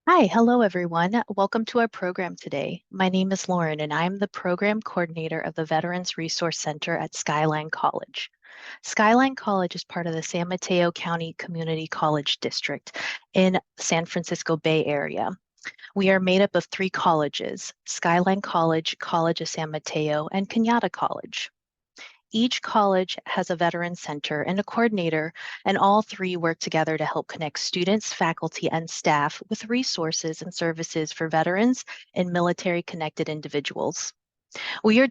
Hi, hello everyone. Welcome to our program today. My name is Lauren and I'm the program coordinator of the Veterans Resource Center at Skyline College. Skyline College is part of the San Mateo County Community College District in San Francisco Bay Area. We are made up of three colleges: Skyline College, College of San Mateo, and Cañada College. Each college has a veteran center and a coordinator, and all three work together to help connect students, faculty, and staff with resources and services for veterans and military-connected individuals. We are,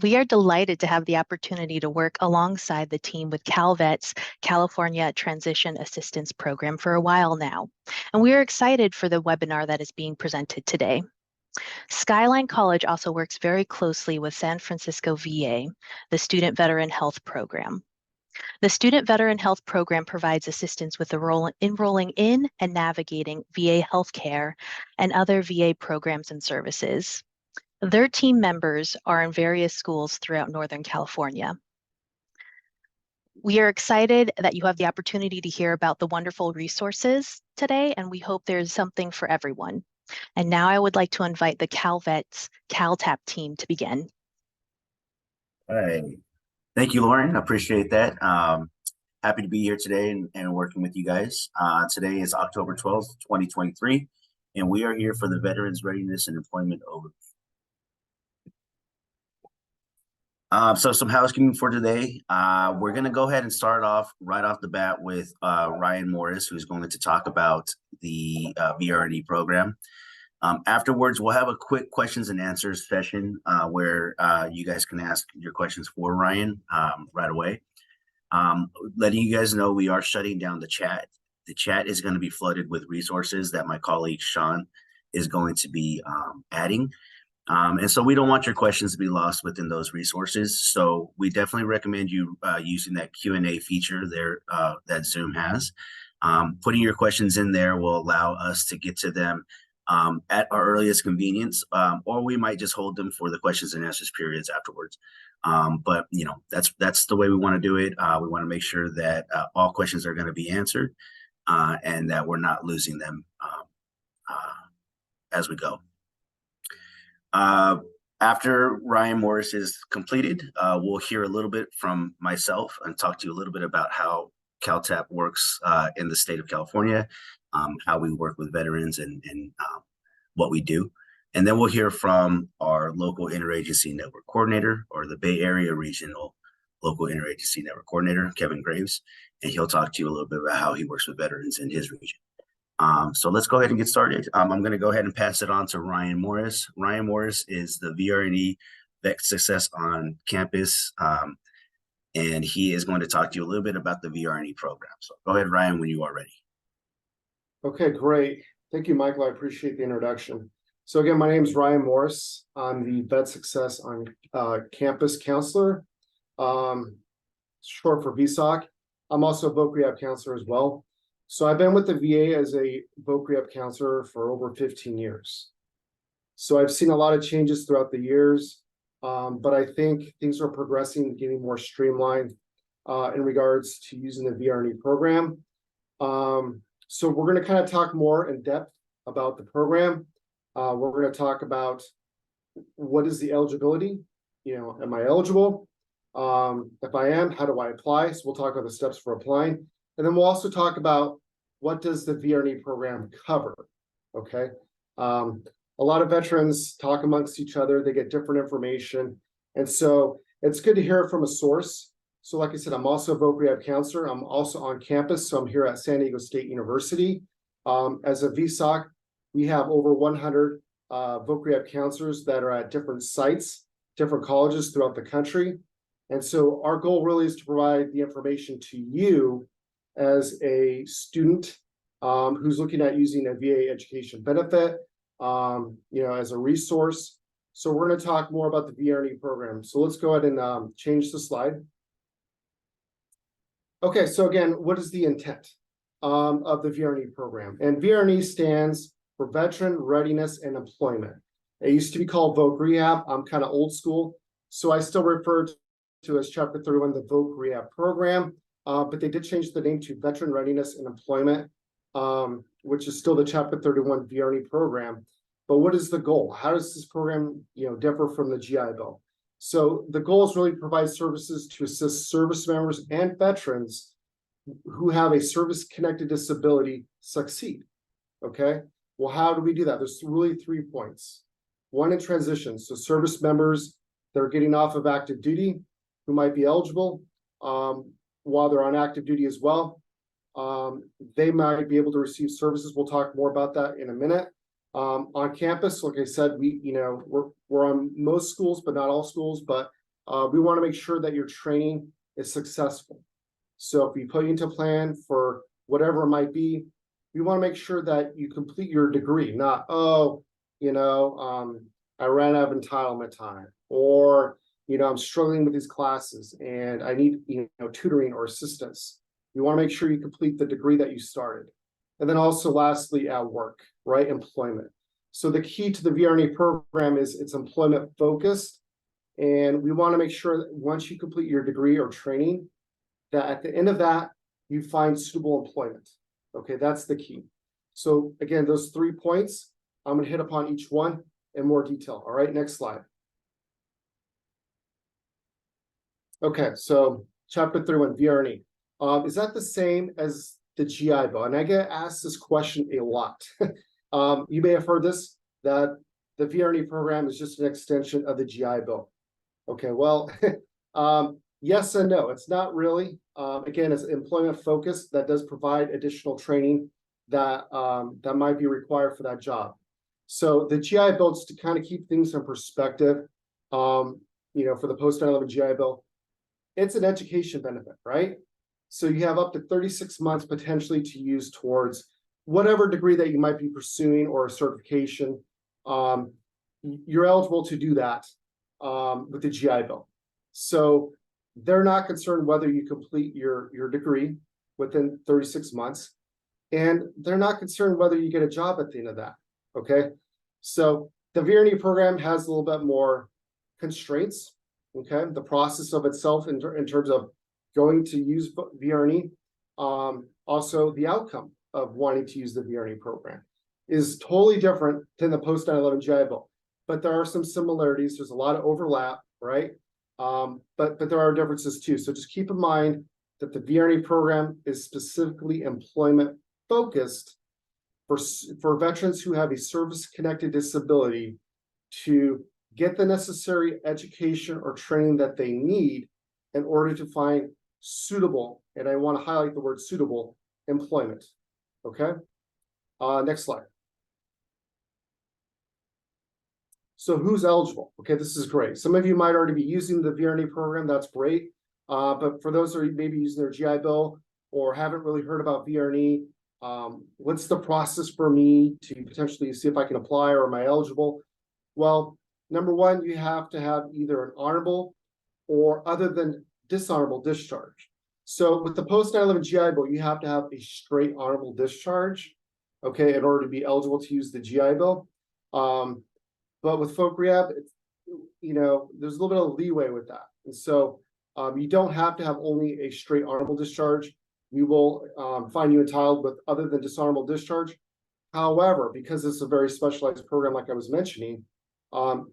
we are delighted to have the opportunity to work alongside the team with CalVet's California Transition Assistance Program for a while now, and we are excited for the webinar that is being presented today. Skyline College also works very closely with San Francisco VA, the Student Veteran Health Program. The Student Veteran Health Program provides assistance with enrolling in and navigating VA healthcare and other VA programs and services. Their team members are in various schools throughout Northern California. We are excited that you have the opportunity to hear about the wonderful resources today, and we hope there's something for everyone. And now I would like to invite the CalVet's CalTAP team to begin. All right. Thank you, Lauren. I appreciate that. Happy to be here today and working with you guys. Today is October 12th, 2023, and we are here for the Veterans Readiness and Employment Overview. So some housekeeping for today. We're going to go ahead and start off right off the bat with Ryan Morris, who's going to talk about the VR&E program. Afterwards, we'll have a quick questions and answers session where you guys can ask your questions for Ryan right away. Letting you guys know we are shutting down the chat. The chat is going to be flooded with resources that my colleague Sean is going to be adding. And so we don't want your questions to be lost within those resources. So we definitely recommend you using that Q&A feature there that Zoom has. Putting your questions in there will allow us to get to them at our earliest convenience, or we might just hold them for the questions and answers periods afterwards. But you know, that's the way we want to do it. We want to make sure that all questions are going to be answered and that we're not losing them as we go. After Ryan Morris is completed, we'll hear a little bit from myself and talk to you a little bit about how CalTAP works in the state of California, how we work with veterans and what we do. And then we'll hear from our local interagency network coordinator, or the Bay Area Regional Local Interagency Network Coordinator, Kevin Graves, and he'll talk to you a little bit about how he works with veterans in his region. So let's go ahead and get started. I'm going to go ahead and pass it on to Ryan Morris. Ryan Morris is the VR&E Vet Success on Campus, and he is going to talk to you a little bit about the VR&E program. So go ahead, Ryan, when you are ready. Okay, great. Thank you, Michael. I appreciate the introduction. So again, my name is Ryan Morris. I'm the Vet Success on Campus counselor, short for VSOC. I'm also a voc rehab counselor as well. So I've been with the VA as a voc rehab counselor for over 15 years. So I've seen a lot of changes throughout the years, but I think things are progressing, getting more streamlined in regards to using the VR&E program. So we're going to kind of talk more in depth about the program. We're going to talk about what is the eligibility, am I eligible? If I am, how do I apply? So we'll talk about the steps for applying. And then we'll also talk about what does the VR&E program cover, okay? A lot of veterans talk amongst each other. They get different information. And so it's good to hear it from a source. So like I said, I'm also a voc rehab counselor. I'm also on campus. So I'm here at San Diego State University. As a VSOC, we have over 100 voc rehab counselors that are at different sites, different colleges throughout the country. And so our goal really is to provide the information to you as a student who's looking at using a VA education benefit, as a resource. So we're going to talk more about the VR&E program. So let's go ahead and change the slide. Okay, so again, what is the intent of the VR&E program? And VR&E stands for Veteran Readiness and Employment. It used to be called voc rehab. I'm kind of old school, so I still refer to as Chapter 31, the voc rehab program. But they did change the name to Veteran Readiness and Employment. which is still the Chapter 31 VR&E program. But what is the goal? How does this program, differ from the GI Bill? So the goal is really to provide services to assist service members and veterans who have a service-connected disability succeed. Okay. Well, how do we do that? There's really 3 points. One, in transition. So service members that are getting off of active duty who might be eligible while they're on active duty as well. They might be able to receive services. We'll talk more about that in a minute. On campus, like I said, we're on most schools, but not all schools, but we want to make sure that your training is successful. So if we put you into a plan for whatever it might be, we want to make sure that you complete your degree, not, I ran out of entitlement time, or, I'm struggling with these classes and I need, tutoring or assistance. You want to make sure you complete the degree that you started. And then also lastly, at work, right? Employment. So the key to the VR&E program is it's employment focused. And we want to make sure that once you complete your degree or training, that at the end of that, you find suitable employment. Okay, that's the key. So again, those 3 points, I'm going to hit upon each one in more detail. All right, next slide. Okay, so Chapter 31, VR&E. Is that the same as the GI Bill? And I get asked this question a lot. You may have heard this, that the VR&E program is just an extension of the GI Bill. Okay, well, yes and no, it's not really. Again, it's employment focused. That does provide additional training that that might be required for that job. So the GI Bill, just to kind of keep things in perspective, for the post 9/11 GI Bill, it's an education benefit, right? So you have up to 36 months potentially to use towards whatever degree that you might be pursuing or a certification. You're eligible to do that with the GI Bill. So they're not concerned whether you complete your degree within 36 months, and they're not concerned whether you get a job at the end of that. Okay, so the VR&E program has a little bit more constraints. Okay, the process of itself in terms of going to use VR&E, also the outcome of wanting to use the VR&E program is totally different than the post 9/11 GI Bill. But there are some similarities. There's a lot of overlap, right? But there are differences too. So just keep in mind that the VR&E program is specifically employment focused for veterans who have a service-connected disability to get the necessary education or training that they need in order to find suitable, and I want to highlight the word suitable, employment. Okay, next slide. So who's eligible? Okay, this is great. Some of you might already be using the VR&E program. That's great. But for those who are maybe using their GI Bill or haven't really heard about VR&E, what's the process for me to potentially see if I can apply, or am I eligible? Well, number one, you have to have either an honorable or other than dishonorable discharge. So with the post 9/11 GI Bill, you have to have a straight honorable discharge, okay, in order to be eligible to use the GI Bill. But with folk rehab, there's a little bit of leeway with that. And so you don't have to have only a straight honorable discharge. We will find you entitled with other than dishonorable discharge. However, because it's a very specialized program, like I was mentioning,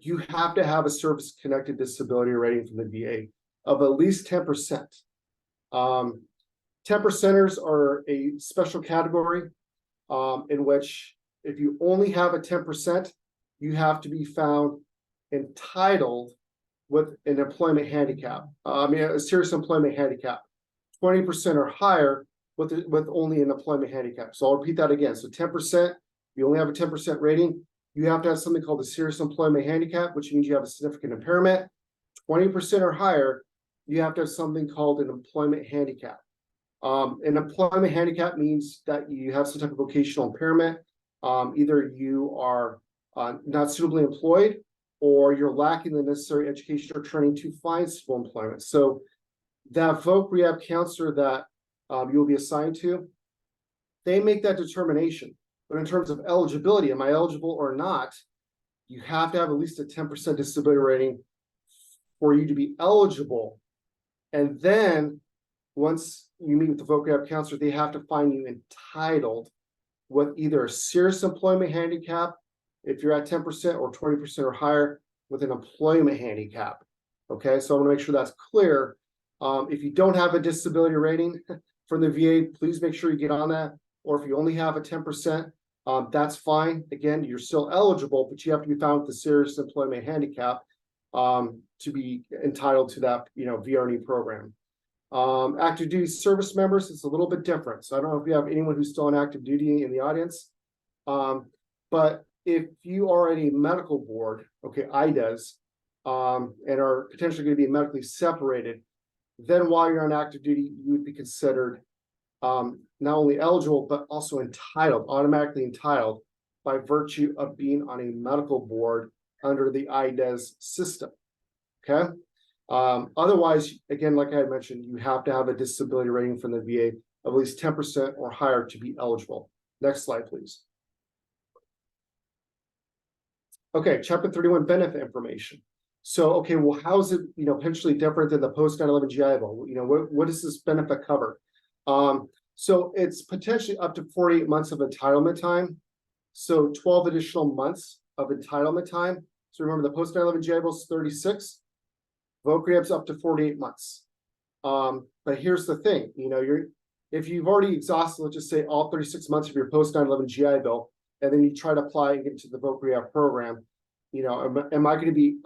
you have to have a service-connected disability rating from the VA of at least 10%. 10%ers are a special category in which if you only have a 10%, you have to be found entitled with an employment handicap. A serious employment handicap. 20% or higher with only an employment handicap. So I'll repeat that again. So 10%, you only have a 10% rating. You have to have something called a serious employment handicap, which means you have a significant impairment. 20% or higher, you have to have something called an employment handicap. An employment handicap means that you have some type of vocational impairment. Either you are not suitably employed, or you're lacking the necessary education or training to find suitable employment. So that voc rehab counselor that you'll be assigned to, they make that determination. But in terms of eligibility, am I eligible or not? You have to have at least a 10% disability rating for you to be eligible. And then once you meet with the voc rehab counselor, they have to find you entitled with either a serious employment handicap, if you're at 10% or 20% or higher, with an employment handicap. Okay, so I want to make sure that's clear. If you don't have a disability rating from the VA, please make sure you get on that. Or if you only have a 10%, that's fine. Again, you're still eligible, but you have to be found with a serious employment handicap to be entitled to that, VR&E program. Active duty service members, it's a little bit different. So I don't know if we have anyone who's still on active duty in the audience. But if you are at a medical board, okay, IDAS, and are potentially going to be medically separated, then while you're on active duty, you would be considered not only eligible, but also entitled, automatically entitled by virtue of being on a medical board under the IDAS system. Okay. Otherwise, again, like I had mentioned, you have to have a disability rating from the VA of at least 10% or higher to be eligible. Next slide, please. Okay, Chapter 31 benefit information. So, okay, well, how is it, potentially different than the post 9/11 GI Bill? What does this benefit cover? So it's potentially up to 48 months of entitlement time. So 12 additional months of entitlement time. So remember, the post 9/11 GI Bill is 36. Voc Rehab's up to 48 months. But here's the thing, if you've already exhausted, let's just say all 36 months of your post 9/11 GI Bill, and then you try to apply and get into the Voc Rehab program, am I going to be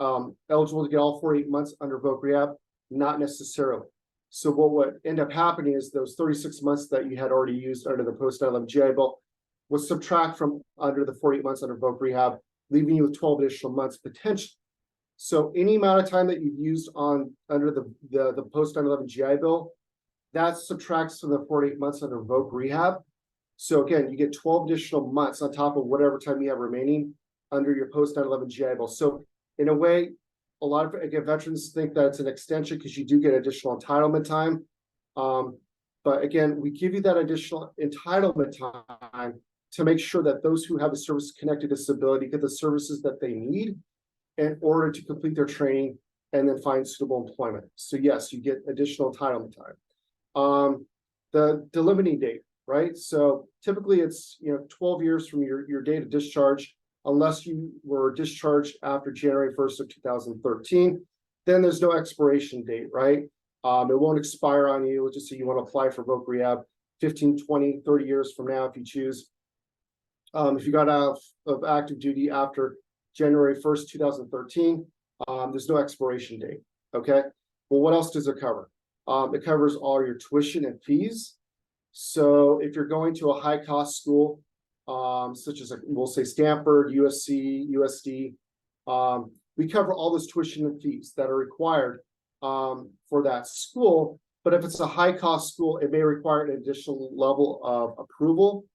eligible to get all 48 months under Voc Rehab? Not necessarily. So what would end up happening is those 36 months that you had already used under the post 9/11 GI Bill would subtract from under the 48 months under Voc Rehab, leaving you with 12 additional months potentially. So any amount of time that you've used under the post 9/11 GI Bill, that subtracts from the 48 months under Voc Rehab. So again, you get 12 additional months on top of whatever time you have remaining under your post 9/11 GI Bill. So in a way, a lot of veterans think that it's an extension because you do get additional entitlement time. But again, we give you that additional entitlement time to make sure that those who have a service-connected disability get the services that they need in order to complete their training and then find suitable employment. So yes, you get additional entitlement time. The delimiting date, right? So typically it's 12 years from your date of discharge, unless you were discharged after January 1st of 2013, then there's no expiration date, right? It won't expire on you. Let's just say you want to apply for Voc Rehab 15, 20, 30 years from now if you choose. If you got out of active duty after January 1st, 2013, there's no expiration date, okay? Well, what else does it cover? It covers all your tuition and fees. So if you're going to a high-cost school, such as we'll say Stanford, USC, USD, we cover all those tuition and fees that are required for that school. But if it's a high-cost school, it may require an additional level of approval.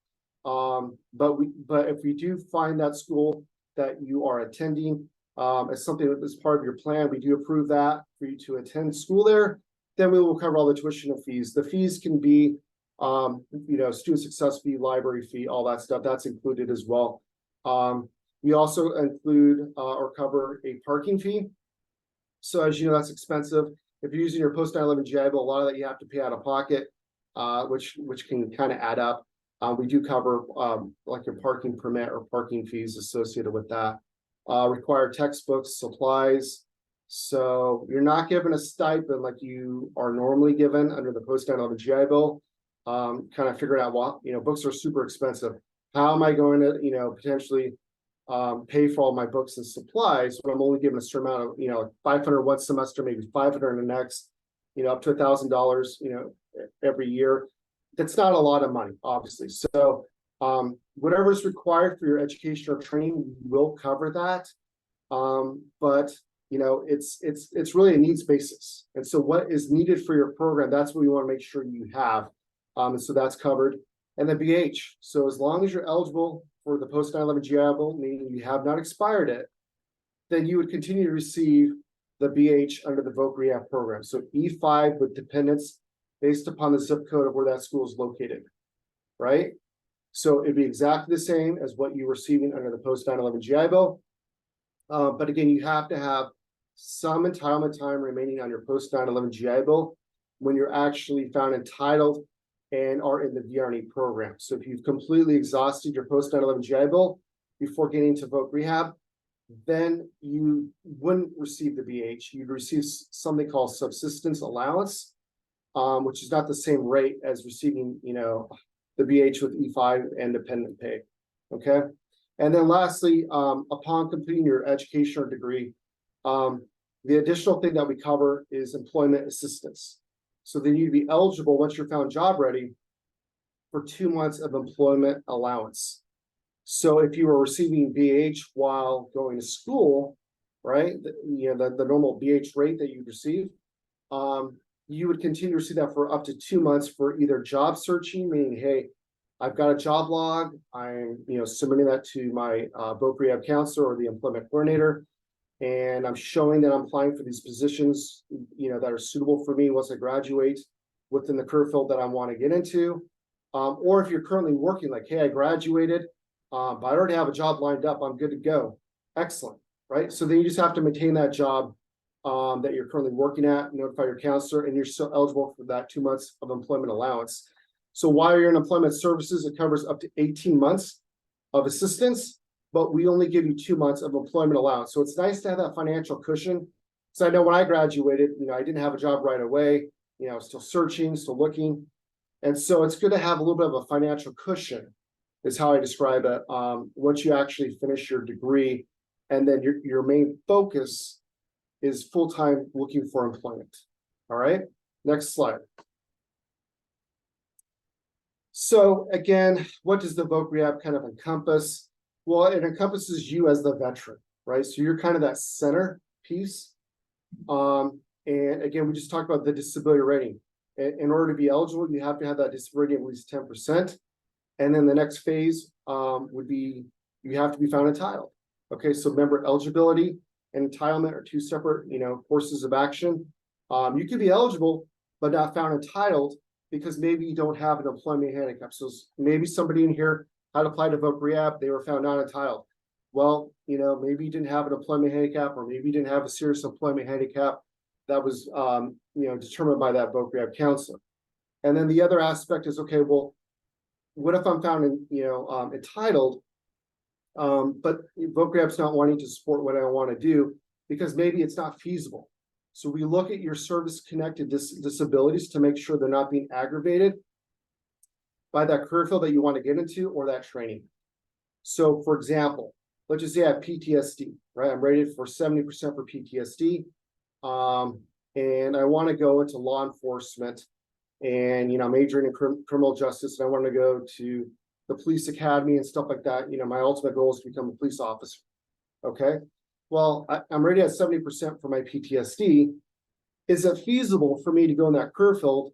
But if we do find that school that you are attending as something that is part of your plan, we do approve that for you to attend school there, then we will cover all the tuition and fees. The fees can be student success fee, library fee, all that stuff, that's included as well. We also include or cover a parking fee. So as you know, that's expensive. If you're using your post 9/11 GI Bill, a lot of that you have to pay out of pocket, which can kind of add up. We do cover like your parking permit or parking fees associated with that. Required textbooks, supplies. So you're not given a stipend like you are normally given under the post 9/11 GI Bill. Kind of figuring out what, books are super expensive. How am I going to, potentially pay for all my books and supplies when I'm only given a certain amount of, 500 one semester, maybe 500 in the next, up to $1,000, every year. That's not a lot of money, obviously. So whatever is required for your education or training, we will cover that. But it's really a needs basis. And so what is needed for your program, that's what we want to make sure you have. And so that's covered. And then BH. So as long as you're eligible for the post 9/11 GI Bill, meaning you have not expired it, then you would continue to receive the BH under the Voc Rehab program. So E5 with dependents based upon the zip code of where that school is located, right? So it'd be exactly the same as what you're receiving under the post 9/11 GI Bill. But again, you have to have some entitlement time remaining on your post 9/11 GI Bill when you're actually found entitled and are in the VR&E program. So if you've completely exhausted your post 9/11 GI Bill before getting to voc rehab, then you wouldn't receive the BH. You'd receive something called subsistence allowance, which is not the same rate as receiving, the BH with E5 and dependent pay. Okay. And then lastly, upon completing your education or degree, the additional thing that we cover is employment assistance. So then you'd be eligible once you're found job ready for 2 months of employment allowance. So if you were receiving BH while going to school, right, the normal BH rate that you'd receive, you would continue to receive that for up to 2 months for either job searching, meaning, hey, I've got a job log, I'm submitting that to my voc rehab counselor or the employment coordinator, and I'm showing that I'm applying for these positions, that are suitable for me once I graduate within the career field that I want to get into. Or if you're currently working, like, hey, I graduated, but I already have a job lined up, I'm good to go. Excellent, right? So then you just have to maintain that job that you're currently working at, notify your counselor, and you're still eligible for that 2 months of employment allowance. So while you're in employment services, it covers up to 18 months of assistance, but we only give you 2 months of employment allowance. So it's nice to have that financial cushion. So I know when I graduated, I didn't have a job right away, still searching, still looking. And so it's good to have a little bit of a financial cushion, is how I describe it, once you actually finish your degree, and then your main focus is full-time looking for employment. All right, next slide. So again, what does the voc rehab kind of encompass? Well, it encompasses you as the veteran, right? So you're kind of that center piece. And again, we just talked about the disability rating. In order to be eligible, you have to have that disability rating at least 10%. And then the next phase would be, you have to be found entitled. Okay, so remember, eligibility and entitlement are two separate, courses of action. You could be eligible, but not found entitled because maybe you don't have an employment handicap. So maybe somebody in here had applied to voc rehab, they were found not entitled. Well, maybe you didn't have an employment handicap, or maybe you didn't have a serious employment handicap that was, determined by that voc rehab counselor. And then the other aspect is, okay, well, what if I'm found entitled, but voc rehab's not wanting to support what I want to do because maybe it's not feasible. So we look at your service-connected disabilities to make sure they're not being aggravated by that career field that you want to get into or that training. So for example, let's just say I have PTSD, right? I'm rated for 70% for PTSD. And I want to go into law enforcement, and majoring in criminal justice, and I want to go to the police academy and stuff like that. My ultimate goal is to become a police officer. Okay, well, I'm rated at 70% for my PTSD. Is it feasible for me to go in that career field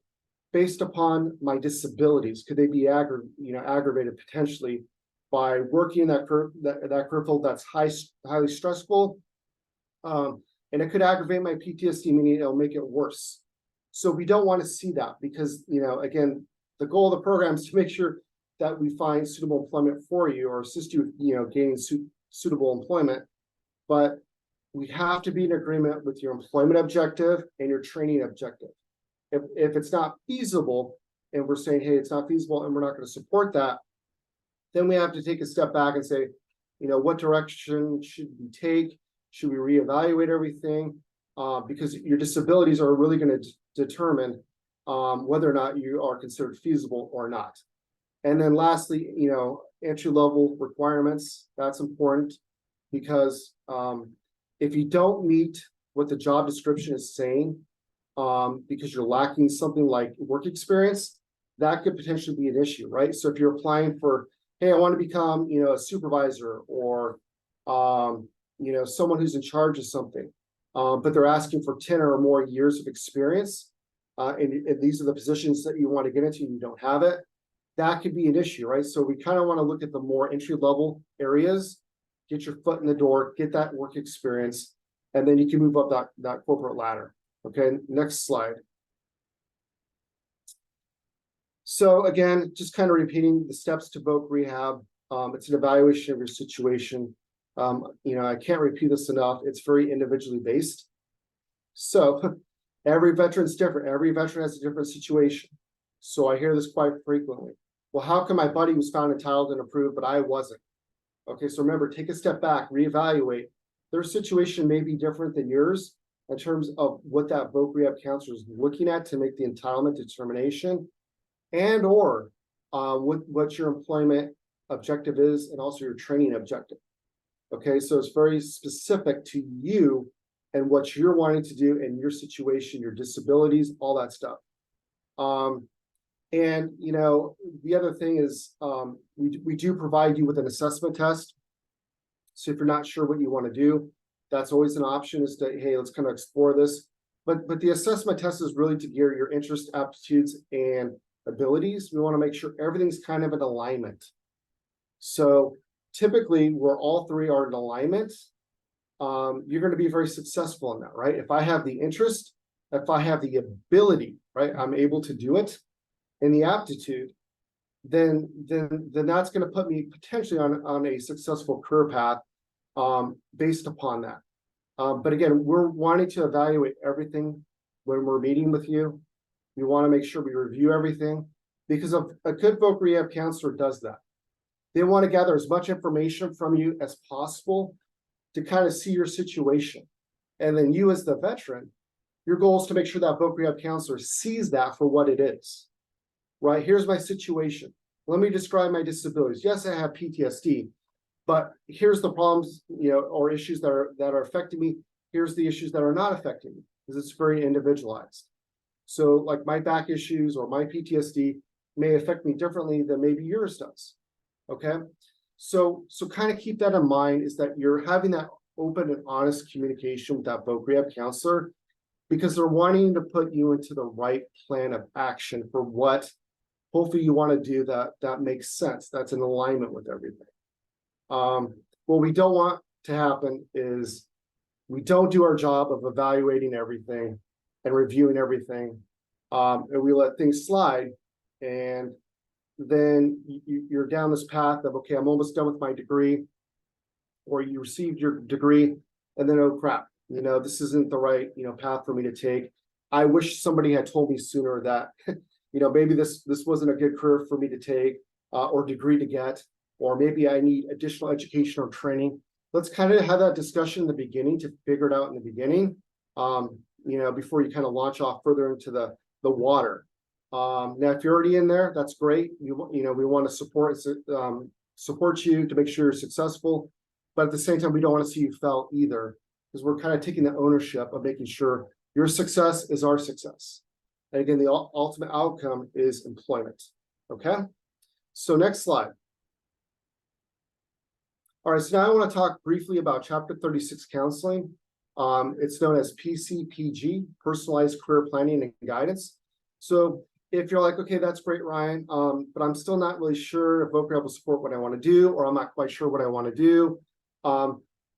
based upon my disabilities? Could they be aggravated potentially by working in that career field that's highly stressful? And it could aggravate my PTSD, meaning it'll make it worse. So we don't want to see that because, again, the goal of the program is to make sure that we find suitable employment for you or assist you, gaining suitable employment. But we have to be in agreement with your employment objective and your training objective. If it's not feasible and we're saying, hey, it's not feasible and we're not going to support that, then we have to take a step back and say, what direction should we take? Should we reevaluate everything? Because your disabilities are really going to determine whether or not you are considered feasible or not. And then lastly, entry-level requirements, that's important because if you don't meet what the job description is saying, because you're lacking something like work experience, that could potentially be an issue, right? So if you're applying for, hey, I want to become, a supervisor or, someone who's in charge of something, but they're asking for 10 or more years of experience, and these are the positions that you want to get into and you don't have it, that could be an issue, right? So we kind of want to look at the more entry-level areas, get your foot in the door, get that work experience, and then you can move up that corporate ladder. Okay, next slide. So again, just kind of repeating the steps to voc rehab. It's an evaluation of your situation. I can't repeat this enough. It's very individually based. So every veteran's different. Every veteran has a different situation. So I hear this quite frequently. Well, how come my buddy was found entitled and approved, but I wasn't? Okay, so remember, take a step back, reevaluate. Their situation may be different than yours in terms of what that voc rehab counselor is looking at to make the entitlement determination, and or what your employment objective is, and also your training objective. Okay, so it's very specific to you and what you're wanting to do in your situation, your disabilities, all that stuff. And you know, the other thing is we do provide you with an assessment test. So if you're not sure what you want to do, that's always an option, is to, hey, let's kind of explore this. But the assessment test is really to gear your interest, aptitudes, and abilities. We want to make sure everything's kind of in alignment. So typically, where all three are in alignment, you're going to be very successful in that, right? If I have the interest, if I have the ability, right, I'm able to do it, and the aptitude, then that's going to put me potentially on a successful career path based upon that. But again, we're wanting to evaluate everything when we're meeting with you. We want to make sure we review everything, because a good voc rehab counselor does that. They want to gather as much information from you as possible to kind of see your situation. And then you, as the veteran, your goal is to make sure that voc rehab counselor sees that for what it is. Right? Here's my situation. Let me describe my disabilities. Yes, I have PTSD, but here's the problems, you know, or issues that are affecting me. Here's the issues that are not affecting me, because it's very individualized. So like my back issues or my PTSD may affect me differently than maybe yours does. Okay. So kind of keep that in mind, is that you're having that open and honest communication with that voc rehab counselor, because they're wanting to put you into the right plan of action for what hopefully you want to do that makes sense, that's in alignment with everything. What we don't want to happen is we don't do our job of evaluating everything and reviewing everything, and we let things slide, and then you're down this path of, okay, I'm almost done with my degree, or you received your degree, and then, oh crap, you know, this isn't the right, you know, path for me to take. I wish somebody had told me sooner that you know, maybe this wasn't a good career for me to take, or degree to get, or maybe I need additional education or training. Let's kind of have that discussion in the beginning to figure it out in the beginning, you know, before you kind of launch off further into the water. Now, if you're already in there, that's great. You know, we want to support you to make sure you're successful, but at the same time, we don't want to see you fail either, because we're kind of taking the ownership of making sure your success is our success. And again, the ultimate outcome is employment. Okay. So next slide. All right. So now I want to talk briefly about Chapter 36 counseling. It's known as PCPG, Personalized Career Planning and Guidance. So if you're like, okay, that's great, Ryan, but I'm still not really sure if voc rehab will support what I want to do, or I'm not quite sure what I want to do,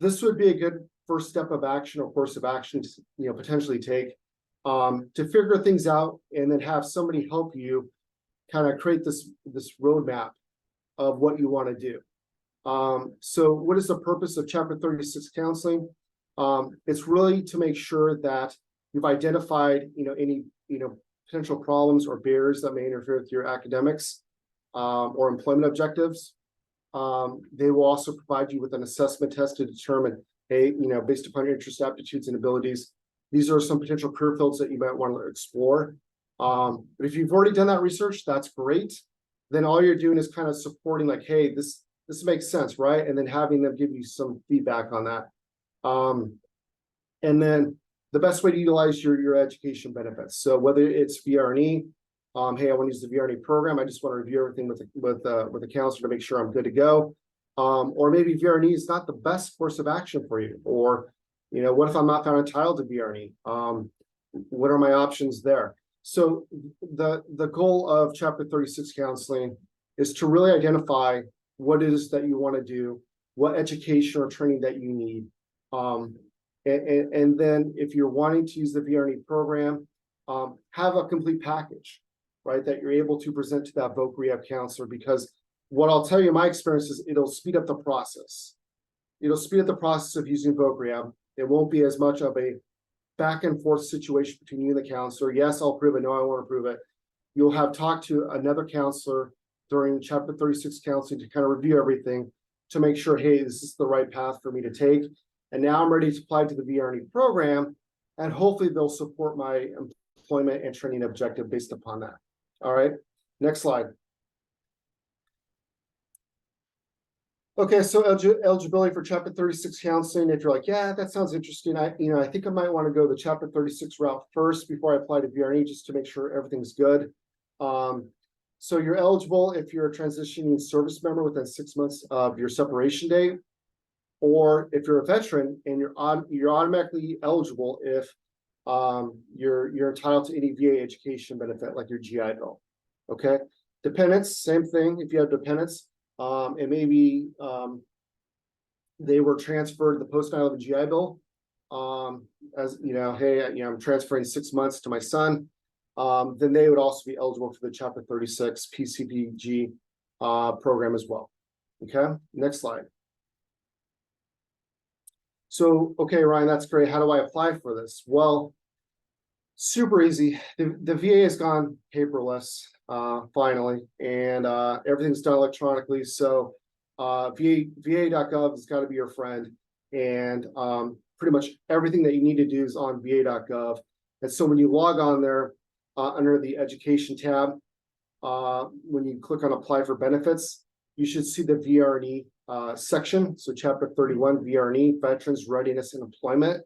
this would be a good first step of action or course of action to, you know, potentially take, to figure things out, and then have somebody help you kind of create this roadmap of what you want to do. So what is the purpose of Chapter 36 counseling? It's really to make sure that you've identified, you know, any, you know, potential problems or barriers that may interfere with your academics or employment objectives. They will also provide you with an assessment test to determine, hey, you know, based upon your interests, aptitudes, and abilities, these are some potential career fields that you might want to explore. But if you've already done that research, that's great. Then all you're doing is kind of supporting, like, hey, this makes sense, right? And then having them give you some feedback on that. And then the best way to utilize your education benefits. So whether it's VR&E, hey, I want to use the VR&E program, I just want to review everything with the counselor to make sure I'm good to go. Or maybe VR&E is not the best course of action for you. Or, you know, what if I'm not found entitled to VR&E? What are my options there? So the goal of Chapter 36 counseling is to really identify what it is that you want to do, what education or training that you need. And then if you're wanting to use the VR&E program, have a complete package, right, that you're able to present to that voc rehab counselor, because what I'll tell you, my experience is it'll speed up the process. It'll speed up the process of using voc rehab. It won't be as much of a back and forth situation between you and the counselor. Yes, I'll prove it. No, I won't approve it. you'll have talked to another counselor during Chapter 36 counseling to kind of review everything to make sure, hey, is this the right path for me to take? And now I'm ready to apply to the VR&E program, and hopefully they'll support my employment and training objective based upon that. All right, next slide. Okay, so eligibility for Chapter 36 counseling. If you're like, yeah, that sounds interesting, I think I might want to go the Chapter 36 route first before I apply to VR&E, just to make sure everything's good. So you're eligible if you're a transitioning service member within 6 months of your separation date, or if you're a veteran, and you're automatically eligible if you're entitled to any VA education benefit like your GI Bill. Okay, dependents, same thing. If you have dependents, and maybe they were transferred the post 9/11 GI Bill, as you know, hey, I'm transferring 6 months to my son, then they would also be eligible for the Chapter 36 PCPG program as well. Okay, next slide. So, okay, Ryan, that's great. How do I apply for this? Well, super easy. The VA has gone paperless finally, and everything's done electronically. So va.gov has got to be your friend, and pretty much everything that you need to do is on va.gov. And so when you log on there, under the education tab, when you click on apply for benefits, you should see the VR&E section. So Chapter 31, VR&E, Veterans, Readiness, and Employment.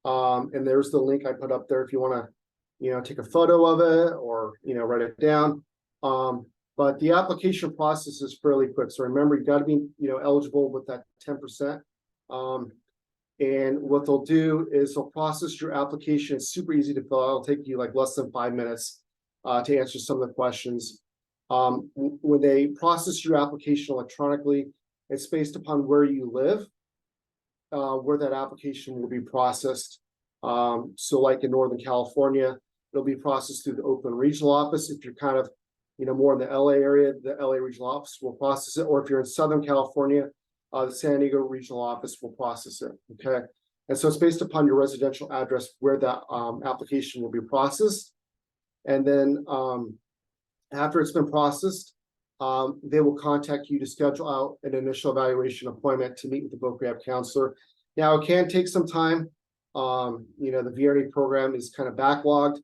And there's the link I put up there if you want to, take a photo of it or, write it down. But the application process is fairly quick. So remember, you got to be, eligible with that 10%. And what they'll do is they'll process your application. It's super easy to fill out. It'll take you like less than 5 minutes to answer some of the questions. When they process your application electronically, it's based upon where you live, where that application will be processed. So like in Northern California, it'll be processed through the Oakland Regional Office. If you're kind of, more in the LA area, the LA Regional Office will process it. Or if you're in Southern California, the San Diego Regional Office will process it, okay? And so it's based upon your residential address where that application will be processed. And then after it's been processed, they will contact you to schedule out an initial evaluation appointment to meet with the voc rehab counselor. Now, it can take some time. The VR&E program is kind of backlogged.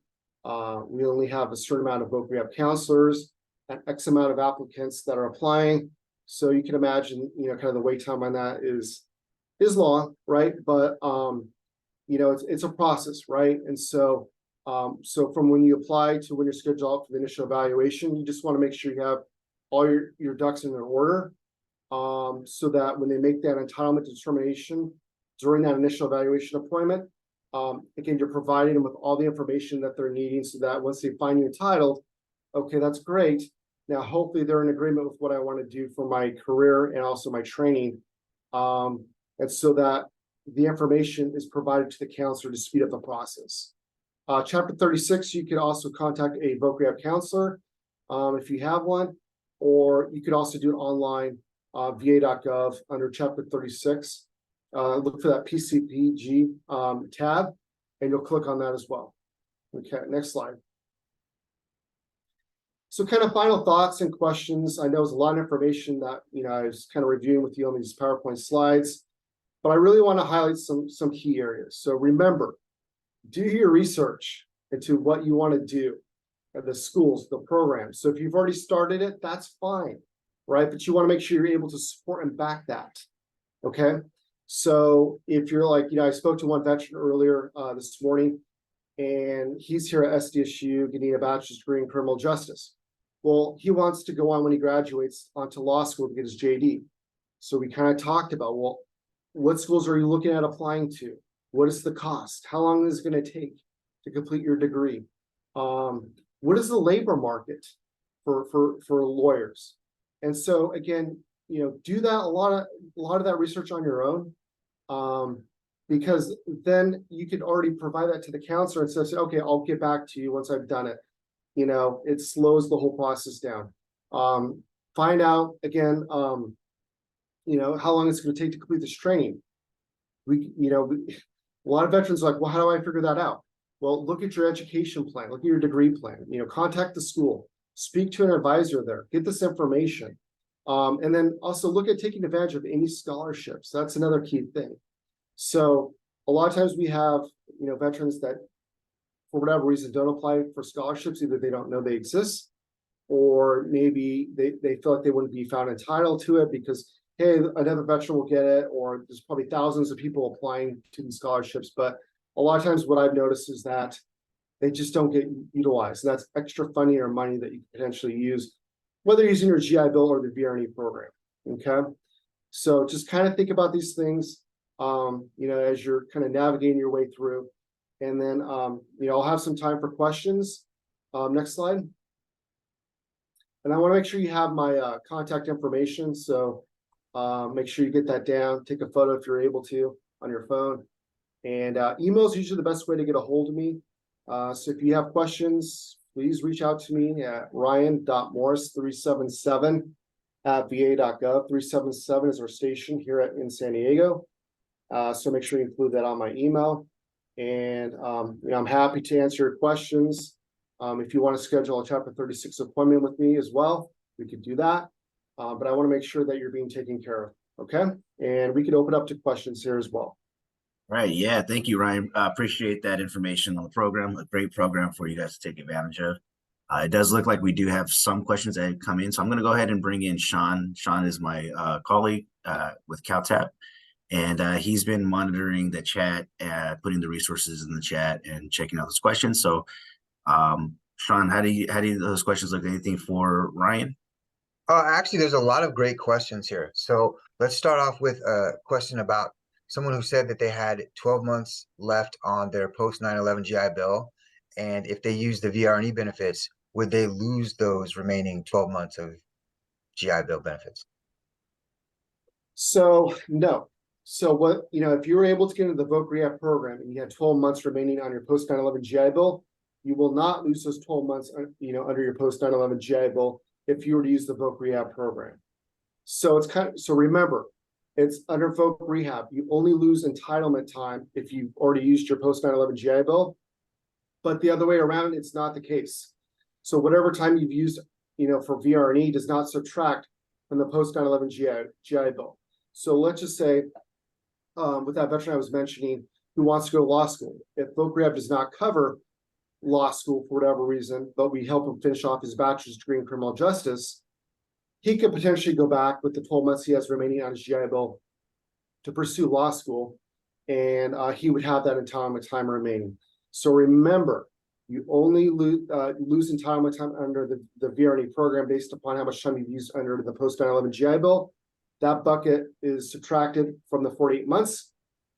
We only have a certain amount of voc rehab counselors and X amount of applicants that are applying. So you can imagine, kind of the wait time on that is long, right? But it's a process, right? And so from when you apply to when you're scheduled out for the initial evaluation, you just want to make sure you have all your ducks in order, so that when they make that entitlement determination during that initial evaluation appointment, again, you're providing them with all the information that they're needing, so that once they find you entitled, okay, that's great. Now, hopefully they're in agreement with what I want to do for my career and also my training. And so that the information is provided to the counselor to speed up the process. Chapter 36, you could also contact a voc rehab counselor if you have one, or you could also do it online, va.gov under Chapter 36. Look for that PCPG tab, and you'll click on that as well. Okay, next slide. So kind of final thoughts and questions. I know it's a lot of information that I was kind of reviewing with you on these PowerPoint slides, but I really want to highlight some key areas. So remember, do your research into what you want to do at the schools, the programs. So if you've already started it, that's fine, right? But you want to make sure you're able to support and back that. Okay. So if you're like, I spoke to one veteran earlier this morning, and he's here at SDSU getting a bachelor's degree in criminal justice. Well, he wants to go on when he graduates onto law school to get his JD. So we kind of talked about, well, what schools are you looking at applying to? What is the cost? How long is it going to take to complete your degree? What is the labor market for lawyers? And so again, do that a lot of that research on your own, because then you could already provide that to the counselor and say, okay, I'll get back to you once I've done it. It slows the whole process down. Find out again, how long it's going to take to complete this training. A lot of veterans are like, well, how do I figure that out? Well, look at your education plan, look at your degree plan, contact the school, speak to an advisor there, get this information. And then also look at taking advantage of any scholarships. That's another key thing. So a lot of times we have, veterans that for whatever reason don't apply for scholarships. Either they don't know they exist, or maybe they feel like they wouldn't be found entitled to it because, hey, another veteran will get it, or there's probably thousands of people applying to these scholarships. But a lot of times what I've noticed is that they just don't get utilized. And that's extra funding or money that you can potentially use, whether you're using your GI Bill or the VR&E program. Okay. So just kind of think about these things, as you're kind of navigating your way through. And then, I'll have some time for questions. Next slide. And I want to make sure you have my contact information. So make sure you get that down. Take a photo if you're able to on your phone. And email is usually the best way to get a hold of me. So if you have questions, please reach out to me at ryan.morris377@va.gov. 377 is our station here in San Diego. So make sure you include that on my email. And I'm happy to answer your questions. If you want to schedule a Chapter 36 appointment with me as well, we could do that. But I want to make sure that you're being taken care of. Okay. And we could open up to questions here as well. Right. Yeah. Thank you, Ryan. Appreciate that information on the program. A great program for you guys to take advantage of. It does look like we do have some questions that have come in. So I'm going to go ahead and bring in Sean. Sean is my colleague with CalTAP. And he's been monitoring the chat, putting the resources in the chat and checking out those questions. So Sean, how do those questions look? Anything for Ryan? Actually, there's a lot of great questions here. So let's start off with a question about someone who said that they had 12 months left on their post 9/11 GI Bill. And if they use the VR&E benefits, would they lose those remaining 12 months of GI Bill benefits? So no. So what, if you were able to get into the VOC rehab program and you had 12 months remaining on your post 9/11 GI Bill, you will not lose those 12 months, under your post 9/11 GI Bill if you were to use the VOC rehab program. So so remember, it's under VOC rehab. You only lose entitlement time if you've already used your post 9/11 GI Bill, but the other way around, it's not the case. So whatever time you've used, for VR&E does not subtract from the post 9/11 GI Bill. So let's just say, with that veteran I was mentioning who wants to go to law school, if VOC rehab does not cover law school for whatever reason, but we help him finish off his bachelor's degree in criminal justice, he could potentially go back with the 12 months he has remaining on his GI Bill to pursue law school, and he would have that entitlement time remaining. So remember, you only lose entitlement time under the VR&E program based upon how much time you've used under the post 9/11 GI Bill. That bucket is subtracted from the 48 months,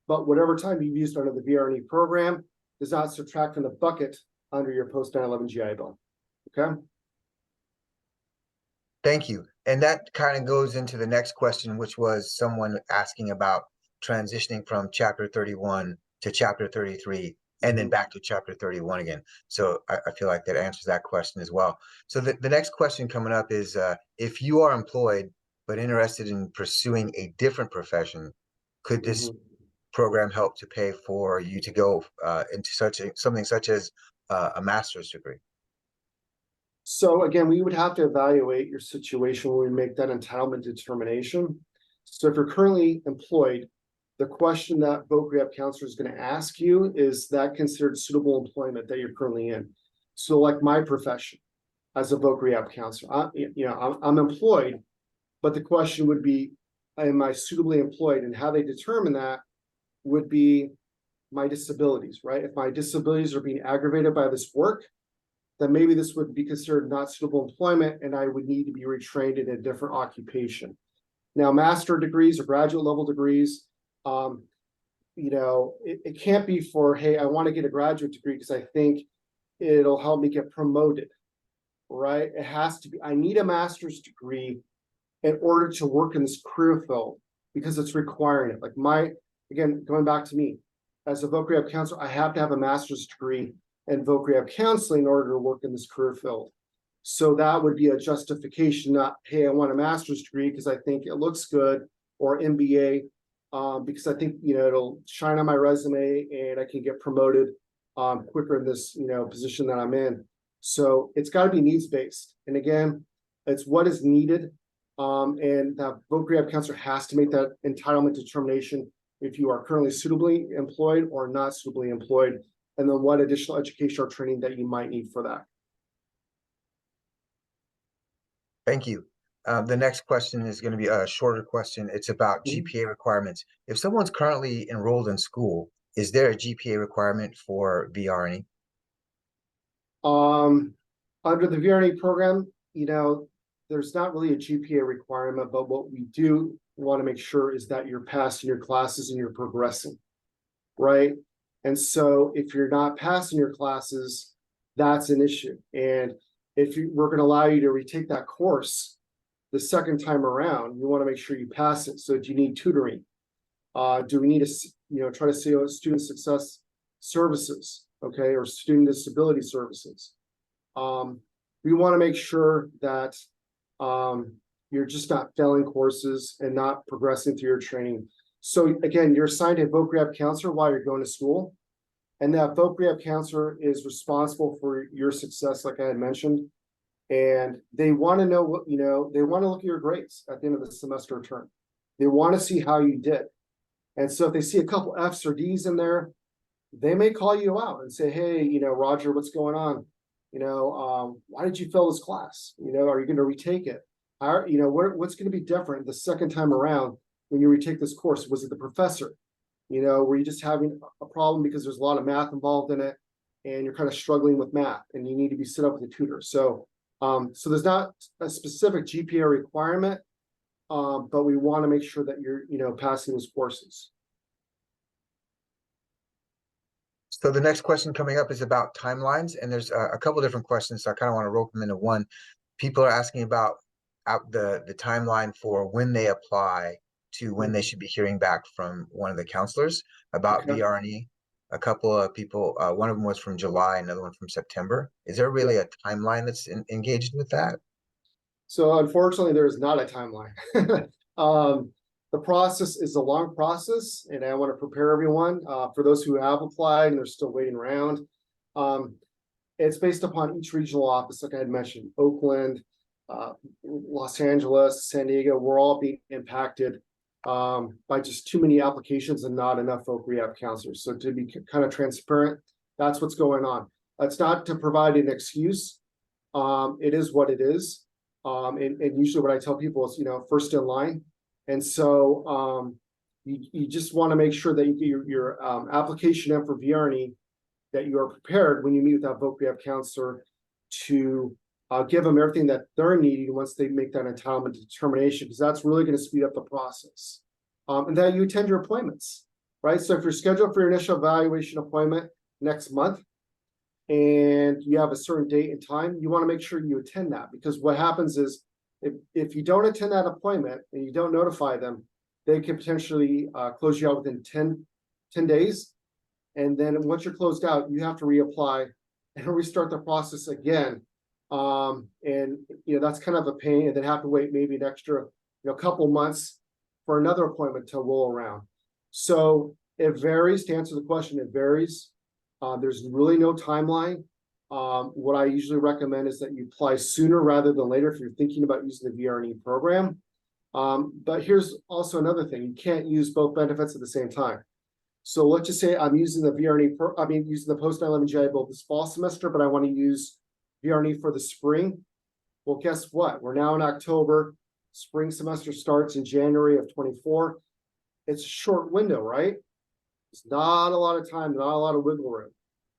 but whatever time you've used under the VR&E program does not subtract from the bucket under your post 9/11 GI Bill. Okay. Thank you. And that kind of goes into the next question, which was someone asking about transitioning from Chapter 31 to Chapter 33 and then back to Chapter 31 again. So I feel like that answers that question as well. So the next question coming up is, if you are employed but interested in pursuing a different profession, could this program help to pay for you to go into something such as a master's degree? So again, we would have to evaluate your situation when we make that entitlement determination. So if you're currently employed, the question that VOC rehab counselor is going to ask you is that considered suitable employment that you're currently in. So like my profession as a VOC rehab counselor, I'm employed, but the question would be, am I suitably employed? And how they determine that would be my disabilities, right? If my disabilities are being aggravated by this work, then maybe this would be considered not suitable employment and I would need to be retrained in a different occupation. Now, master degrees or graduate level degrees, it can't be for, hey, I want to get a graduate degree because I think it'll help me get promoted, right? It has to be, I need a master's degree in order to work in this career field because it's requiring it. Like again, going back to me, as a VOC rehab counselor, I have to have a master's degree in VOC rehab counseling in order to work in this career field. So that would be a justification, not, hey, I want a master's degree because I think it looks good, or MBA because I think, it'll shine on my resume and I can get promoted quicker in this, position that I'm in. So it's got to be needs-based. And again, it's what is needed. And the voc rehab counselor has to make that entitlement determination if you are currently suitably employed or not suitably employed, and then what additional education or training that you might need for that. Thank you. The next question is going to be a shorter question. It's about Mhm. GPA requirements. If someone's currently enrolled in school, is there a GPA requirement for VR&E? Under the VR&E program, there's not really a GPA requirement, but what we do want to make sure is that you're passing your classes and you're progressing, right? And so if you're not passing your classes, that's an issue. And if we're going to allow you to retake that course the second time around, you want to make sure you pass it. So do you need tutoring? Do we need to, try to see student success services, okay, or student disability services? We want to make sure that you're just not failing courses and not progressing through your training. So again, you're assigned a voc rehab counselor while you're going to school, and that voc rehab counselor is responsible for your success, like I had mentioned. And they want to know what, they want to look at your grades at the end of the semester or term. They want to see how you did. And so if they see a couple F's or D's in there, they may call you out and say, hey, Roger, what's going on? Why did you fail this class? Are you going to retake it? What's going to be different the second time around when you retake this course? Was it the professor? Were you just having a problem because there's a lot of math involved in it and you're kind of struggling with math and you need to be set up with a tutor? So there's not a specific GPA requirement, but we want to make sure that you're, passing those courses. So the next question coming up is about timelines, and there's a couple different questions, so I kind of want to rope them into one. People are asking about the timeline for when they apply to when they should be hearing back from one of the counselors about VR&E. A couple of people, one of them was from July, another one from September. Is there really a timeline that's engaged with that? So unfortunately, there is not a timeline. The process is a long process, and I want to prepare everyone for those who have applied and they're still waiting around. It's based upon each regional office, like I had mentioned, Oakland, Los Angeles, San Diego. We're all being impacted by just too many applications and not enough voc rehab counselors. So to be kind of transparent, that's what's going on. That's not to provide an excuse. It is what it is. And usually what I tell people is, first in line. And so you just want to make sure that you get your application in for VR&E, that you are prepared when you meet with that voc rehab counselor to give them everything that they're needing once they make that entitlement determination, because that's really going to speed up the process. And that you attend your appointments, right? So if you're scheduled for your initial evaluation appointment next month, and you have a certain date and time, you want to make sure you attend that, because what happens is if you don't attend that appointment and you don't notify them, they can potentially close you out within 10 days. And then once you're closed out, you have to reapply and restart the process again. And that's kind of a pain, and then have to wait maybe an extra couple months for another appointment to roll around. So it varies. To answer the question, it varies. There's really no timeline. What I usually recommend is that you apply sooner rather than later if you're thinking about using the VR&E program. But here's also another thing: you can't use both benefits at the same time. So let's just say I'm using the VR&E, using the post-9/11 GI Bill this fall semester, but I want to use VR&E for the spring. Well, guess what? We're now in October. Spring semester starts in January of 24. It's a short window, right? It's not a lot of time, not a lot of wiggle room.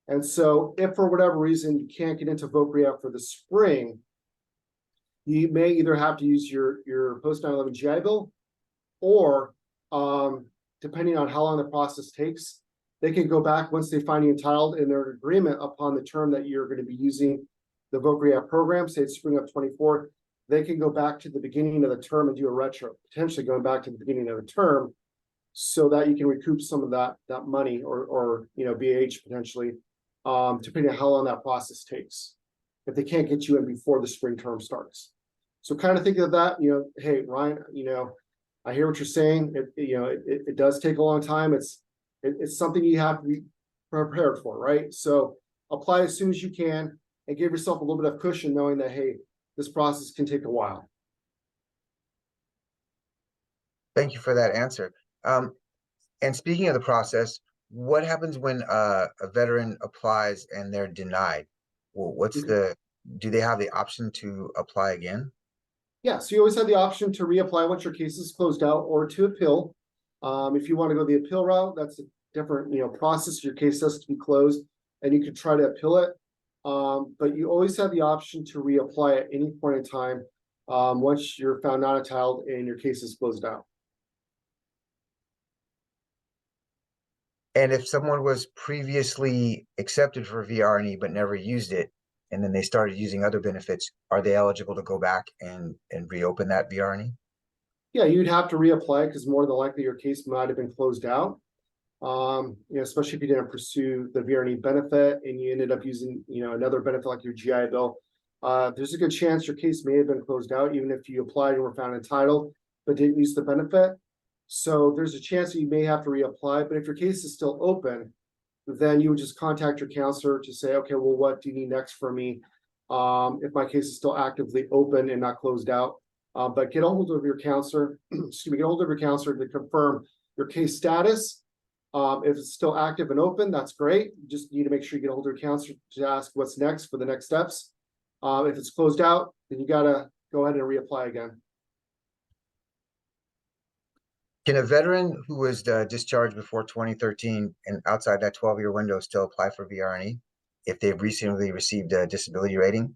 And so if for whatever reason you can't get into voc rehab for the spring, you may either have to use your post-9/11 GI Bill, or depending on how long the process takes, they can go back once they find you entitled in their agreement upon the term that you're going to be using the voc rehab program, say it's spring of 24, they can go back to the beginning of the term and do a retro, potentially going back to the beginning of the term, so that you can recoup some of that money or BH potentially, depending on how long that process takes, if they can't get you in before the spring term starts. So kind of think of that, hey, Ryan, I hear what you're saying. It does take a long time. It's something you have to be prepared for, right? So apply as soon as you can and give yourself a little bit of cushion, knowing that, hey, this process can take a while. Thank you for that answer. And speaking of the process, what happens when a veteran applies and they're denied? Well, do they have the option to apply again? Yeah, so you always have the option to reapply once your case is closed out, or to appeal. If you want to go the appeal route, that's a different, process. Your case has to be closed, and you can try to appeal it. But you always have the option to reapply at any point in time, once you're found not entitled and your case is closed out. And if someone was previously accepted for VR&E but never used it, and then they started using other benefits, are they eligible to go back and reopen that VR&E? Yeah, you'd have to reapply because more than likely your case might have been closed out. Especially if you didn't pursue the VR&E benefit and you ended up using, another benefit like your GI Bill. There's a good chance your case may have been closed out, even if you applied and were found entitled, but didn't use the benefit. So there's a chance that you may have to reapply, but if your case is still open, then you would just contact your counselor to say, okay, well, what do you need next from me? If my case is still actively open and not closed out, but get a hold of your counselor, get a hold of your counselor to confirm your case status. If it's still active and open, that's great. You just need to make sure you get a hold of your counselor to ask what's next for the next steps. If it's closed out, then you gotta go ahead and reapply again. Can a veteran who was discharged before 2013 and outside that 12-year window still apply for VR&E if they've recently received a disability rating,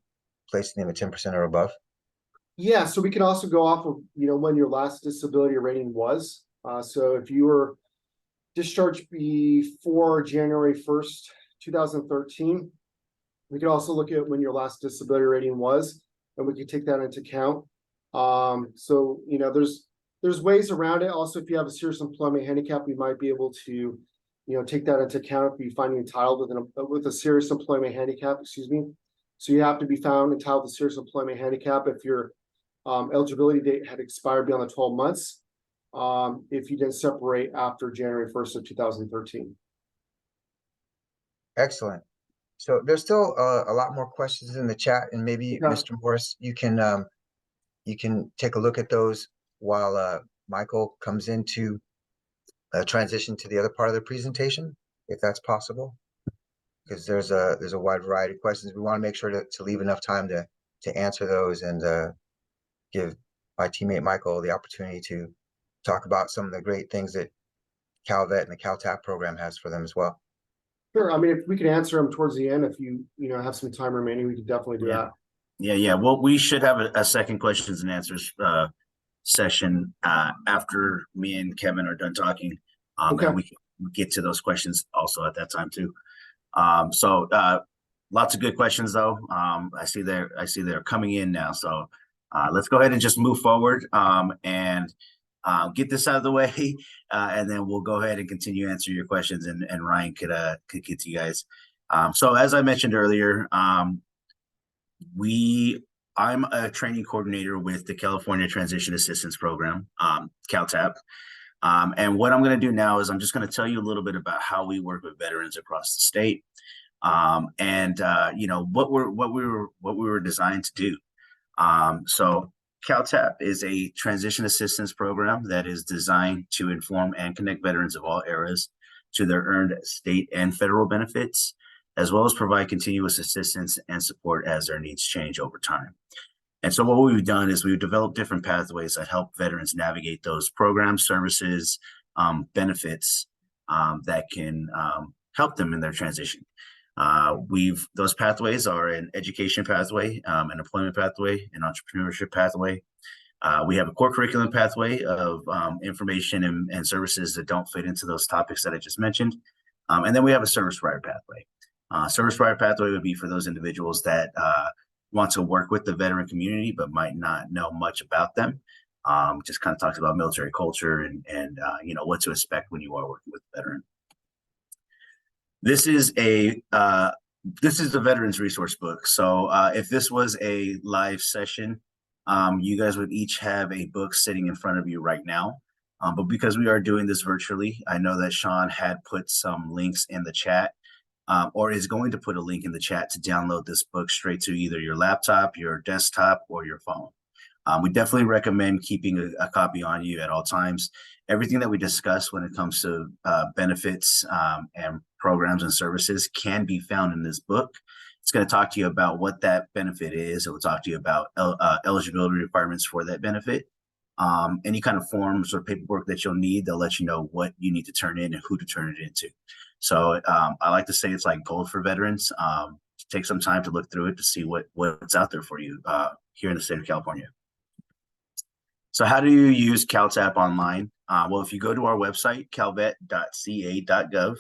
placing them at 10% or above? Yeah, so we can also go off of, when your last disability rating was. So if you were discharged before January 1st, 2013, we could also look at when your last disability rating was, and we could take that into account. So, there's ways around it. Also, if you have a serious employment handicap, we might be able to, take that into account if you find you entitled with a serious employment handicap, excuse me. So you have to be found entitled with serious employment handicap if your eligibility date had expired beyond the 12 months. If you didn't separate after January 1st of 2013. Excellent. So there's still a lot more questions in the chat, and maybe Mr. Morris, you can take a look at those while Michael comes into transition to the other part of the presentation, if that's possible, because there's a wide variety of questions. We want to make sure to leave enough time to answer those and give my teammate Michael the opportunity to talk about some of the great things that CalVet and the CalTAP program has for them as well. Sure. I mean, if we could answer them towards the end, if you have some time remaining, we could definitely do that. Yeah. Well, we should have a second questions and answers session after me and Kevin are done talking. Okay. And we can get to those questions also at that time too. So lots of good questions though. I see they're coming in now. So let's go ahead and just move forward and get this out of the way, and then we'll go ahead and continue answering your questions, and Ryan could get to you guys. So as I mentioned earlier, I'm a training coordinator with the California Transition Assistance Program, CalTAP. And what I'm going to do now is I'm just going to tell you a little bit about how we work with veterans across the state, and what we were designed to do. So CalTAP is a transition assistance program that is designed to inform and connect veterans of all eras to their earned state and federal benefits, as well as provide continuous assistance and support as their needs change over time. And so what we've done is we've developed different pathways that help veterans navigate those programs, services, benefits that can help them in their transition. Those pathways are an education pathway, an employment pathway, an entrepreneurship pathway. We have a core curriculum pathway of information and services that don't fit into those topics that I just mentioned. And then we have a service provider pathway. Service provider pathway would be for those individuals that want to work with the veteran community, but might not know much about them. Just kind of talks about military culture and what to expect when you are working with a veteran. This is the veterans resource book. So if this was a live session, you guys would each have a book sitting in front of you right now. But because we are doing this virtually, I know that Sean had put some links in the chat or is going to put a link in the chat to download this book straight to either your laptop, your desktop, or your phone. We definitely recommend keeping a copy on you at all times. Everything that we discuss when it comes to benefits and programs and services can be found in this book. It's going to talk to you about what that benefit is. It will talk to you about eligibility requirements for that benefit. Any kind of forms or paperwork that you'll need, they'll let you know what you need to turn in and who to turn it into. So I like to say it's like gold for veterans. Take some time to look through it to see what's out there for you here in the state of California. So how do you use CalTAP online? Well, if you go to our website, calvet.ca.gov,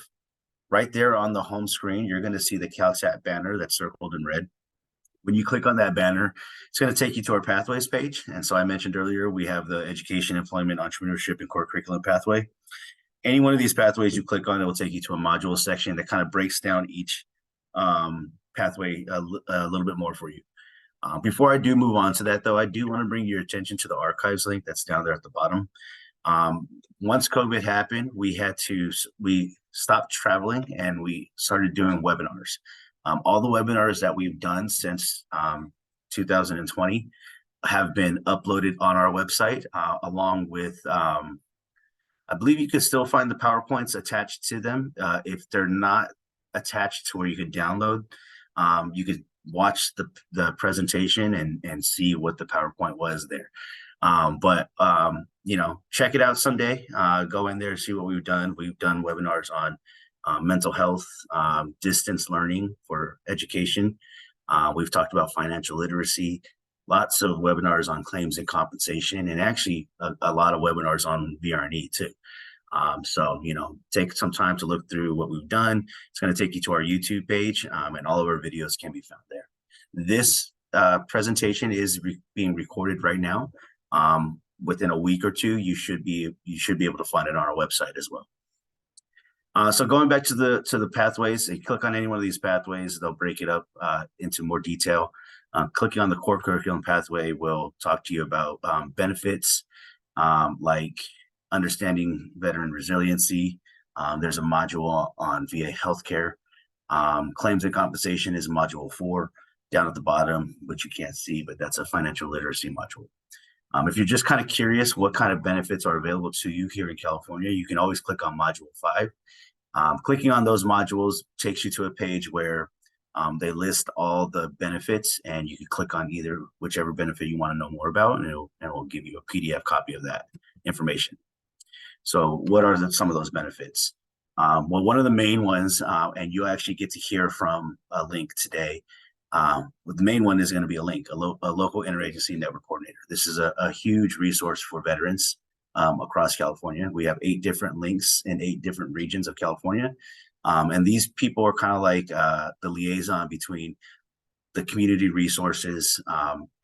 right there on the home screen, you're going to see the CalTAP banner that's circled in red. When you click on that banner, it's going to take you to our pathways page. And so I mentioned earlier, we have the education, employment, entrepreneurship, and core curriculum pathway. Any one of these pathways you click on, it will take you to a module section that kind of breaks down each pathway a little bit more for you. Before I do move on to that, though, I do want to bring your attention to the archives link that's down there at the bottom. Once COVID happened, we stopped traveling and we started doing webinars. All the webinars that we've done since 2020 have been uploaded on our website, along with, I believe you could still find the PowerPoints attached to them. If they're not attached to where you could download, you could watch the presentation and see what the PowerPoint was there. Check it out someday. Go in there, see what we've done. We've done webinars on mental health, distance learning for education. We've talked about financial literacy, lots of webinars on claims and compensation, and actually a lot of webinars on VR&E too. Take some time to look through what we've done. It's going to take you to our YouTube page, and all of our videos can be found there. This presentation is being recorded right now. Within a week or two, you should be able to find it on our website as well. So going back to the pathways, you click on any one of these pathways, they'll break it up into more detail. Clicking on the core curriculum pathway will talk to you about benefits, like understanding veteran resiliency. There's a module on VA healthcare. Claims and compensation is module 4 down at the bottom, which you can't see, but that's a financial literacy module. If you're just kind of curious what kind of benefits are available to you here in California, you can always click on module 5. Clicking on those modules takes you to a page where they list all the benefits, and you can click on whichever benefit you want to know more about, and it will give you a PDF copy of that information. So what are some of those benefits? Well, one of the main ones, and you'll actually get to hear from a link today. The main one is going to be a link, a local interagency network coordinator. This is a huge resource for veterans across California. We have 8 different links in 8 different regions of California. And these people are kind of like the liaison between the community resources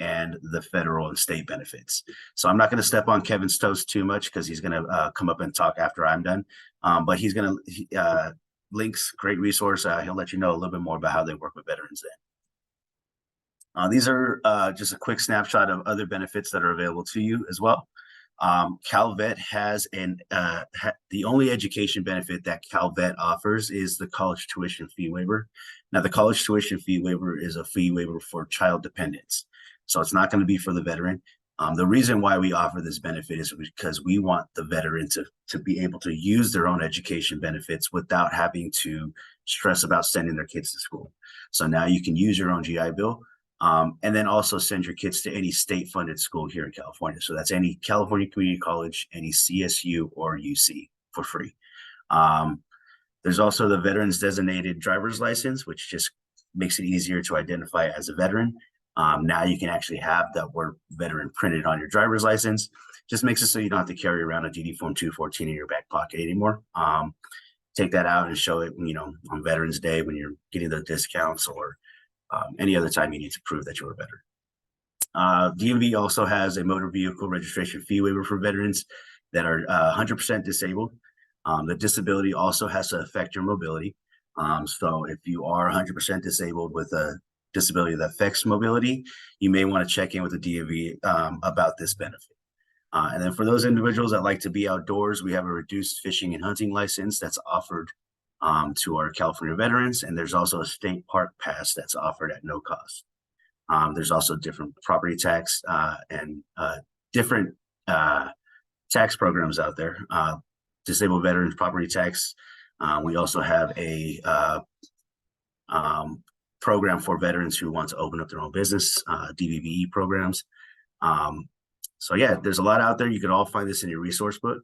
and the federal and state benefits. So I'm not going to step on Kevin's toes too much because he's going to come up and talk after I'm done. But he's going to links, great resource. He'll let you know a little bit more about how they work with veterans then. These are just a quick snapshot of other benefits that are available to you as well. Calvet has the only education benefit that Calvet offers is the college tuition fee waiver. Now, the college tuition fee waiver is a fee waiver for child dependents, so it's not going to be for the veteran. The reason why we offer this benefit is because we want the veteran to be able to use their own education benefits without having to stress about sending their kids to school. So now you can use your own GI Bill. And then also send your kids to any state-funded school here in California. So that's any California Community College, any CSU or UC for free. There's also the Veterans Designated Driver's License, which just makes it easier to identify as a veteran. Now you can actually have that word veteran printed on your driver's license. Just makes it so you don't have to carry around a DD Form 214 in your back pocket anymore. Take that out and show it, on Veterans Day when you're getting the discounts or any other time you need to prove that you're a veteran. DMV also has a motor vehicle registration fee waiver for veterans that are 100% disabled. The disability also has to affect your mobility. So if you are 100% disabled with a disability that affects mobility, you may want to check in with the DMV about this benefit. And then for those individuals that like to be outdoors, we have a reduced fishing and hunting license that's offered to our California veterans, and there's also a state park pass that's offered at no cost. There's also different property tax and different tax programs out there. Disabled veterans property tax. We also have a program for veterans who want to open up their own business, DVBE programs. So yeah, there's a lot out there. You can all find this in your resource book.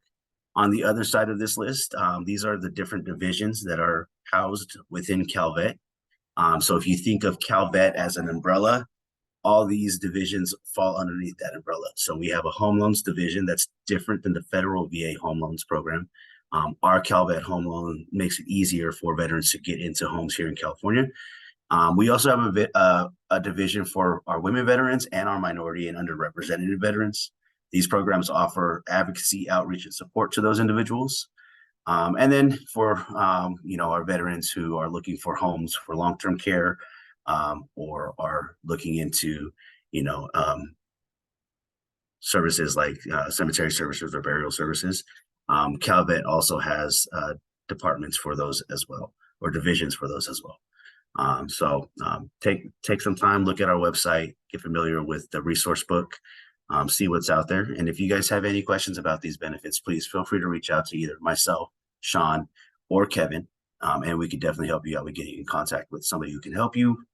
On the other side of this list, these are the different divisions that are housed within Calvet. So if you think of Calvet as an umbrella, all these divisions fall underneath that umbrella. So we have a home loans division that's different than the federal VA home loans program. Our Calvet home loan makes it easier for veterans to get into homes here in California. We also have a division for our women veterans and our minority and underrepresented veterans. These programs offer advocacy, outreach, and support to those individuals. And then for our veterans who are looking for homes for long-term care or are looking into services like cemetery services or burial services, Calvet also has departments for those as well, or divisions for those as well. Take some time, look at our website, get familiar with the resource book, see what's out there. And if you guys have any questions about these benefits, please feel free to reach out to either myself, Sean, or Kevin, and we can definitely help you out with getting in contact with somebody who can help you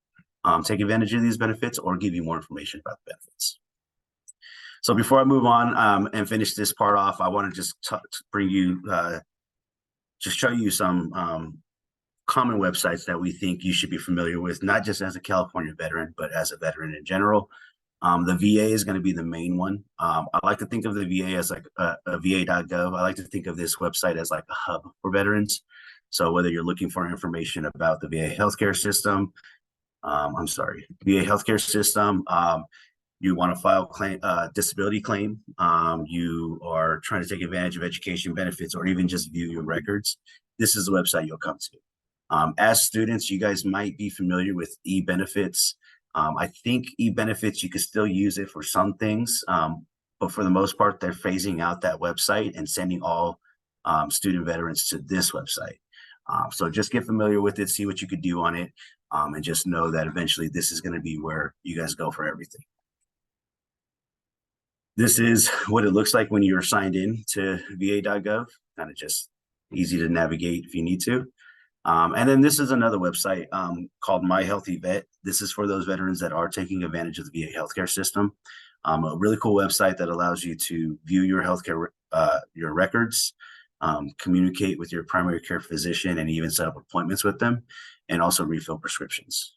take advantage of these benefits or give you more information about the benefits. So before I move on and finish this part off, I want to just bring you, just show you some common websites that we think you should be familiar with, not just as a California veteran, but as a veteran in general. The VA is going to be the main one. I like to think of the VA as like a va.gov. I like to think of this website as like a hub for veterans. So whether you're looking for information about the VA healthcare system, you want to file claim, disability claim, you are trying to take advantage of education benefits, or even just view your records, this is the website you'll come to. As students, you guys might be familiar with e-benefits. I think e-benefits, you could still use it for some things, but for the most part, they're phasing out that website and sending all student veterans to this website. So just get familiar with it, see what you could do on it, and just know that eventually this is going to be where you guys go for everything. This is what it looks like when you're signed in to va.gov, kind of just easy to navigate if you need to. And then this is another website called My Healthy Vet. This is for those veterans that are taking advantage of the VA healthcare system. A really cool website that allows you to view your healthcare, your records, communicate with your primary care physician, and even set up appointments with them, and also refill prescriptions.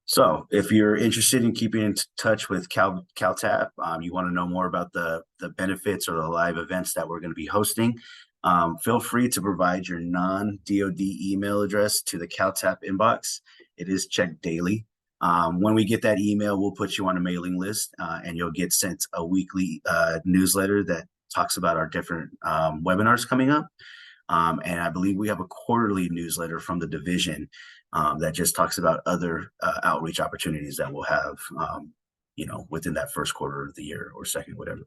So if you're interested in keeping in touch with CalTAP, you want to know more about the benefits or the live events that we're going to be hosting, feel free to provide your non-DoD email address to the CalTAP inbox. It is checked daily. When we get that email, we'll put you on a mailing list, and you'll get sent a weekly newsletter that talks about our different webinars coming up. And I believe we have a quarterly newsletter from the division that just talks about other outreach opportunities that we'll have, within that first quarter of the year or second, whatever.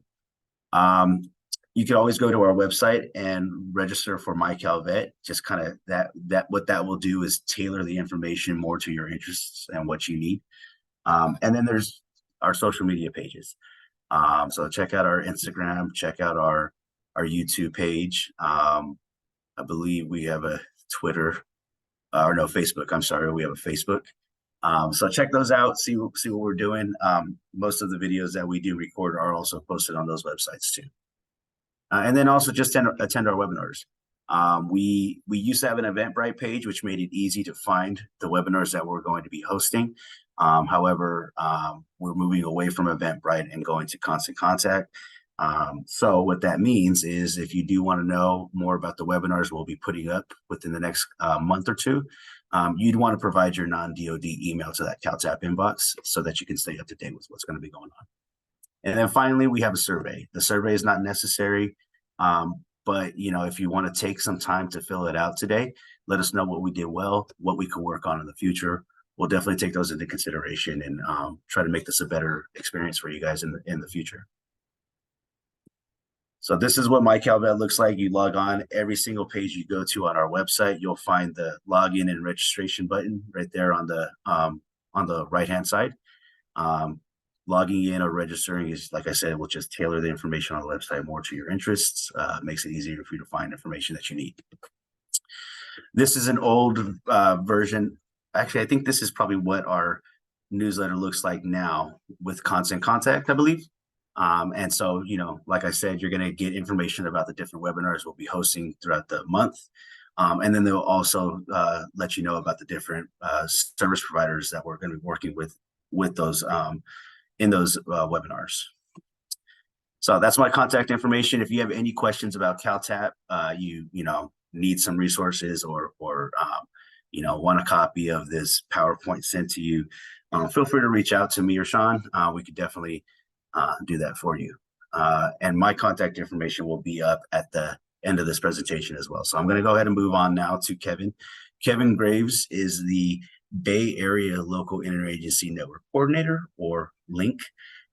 You can always go to our website and register for My Calvet. Just kind of what that will do is tailor the information more to your interests and what you need. And then there's our social media pages. So check out our Instagram, check out our YouTube page. I believe we have a Twitter, or no, Facebook. I'm sorry, we have a Facebook. So check those out, see what we're doing. Most of the videos that we do record are also posted on those websites too. And then also just attend our webinars. We used to have an Eventbrite page, which made it easy to find the webinars that we're going to be hosting. However, we're moving away from Eventbrite and going to Constant Contact. So what that means is if you do want to know more about the webinars we'll be putting up within the next month or two, you'd want to provide your non-DoD email to that CalTAP inbox so that you can stay up to date with what's going to be going on. And then finally, we have a survey. The survey is not necessary, but if you want to take some time to fill it out today, let us know what we did well, what we could work on in the future. We'll definitely take those into consideration and try to make this a better experience for you guys in the future. So this is what my calvet looks like. You log on every single page you go to on our website. You'll find the login and registration button right there on the right hand side. Logging in or registering is, like I said, will just tailor the information on the website more to your interests. Makes it easier for you to find information that you need. This is an old version. Actually, I think this is probably what our newsletter looks like now with constant contact, I believe. And so, like I said, you're going to get information about the different webinars we'll be hosting throughout the month. And then they'll also let you know about the different service providers that we're going to be working with those in those webinars. So that's my contact information. If you have any questions about CalTAP, you need some resources or want a copy of this PowerPoint sent to you, feel free to reach out to me or Sean. We could definitely do that for you. And my contact information will be up at the end of this presentation as well. So I'm going to go ahead and move on now to Kevin. Kevin Graves is the Bay Area Local Interagency Network Coordinator, or LINC.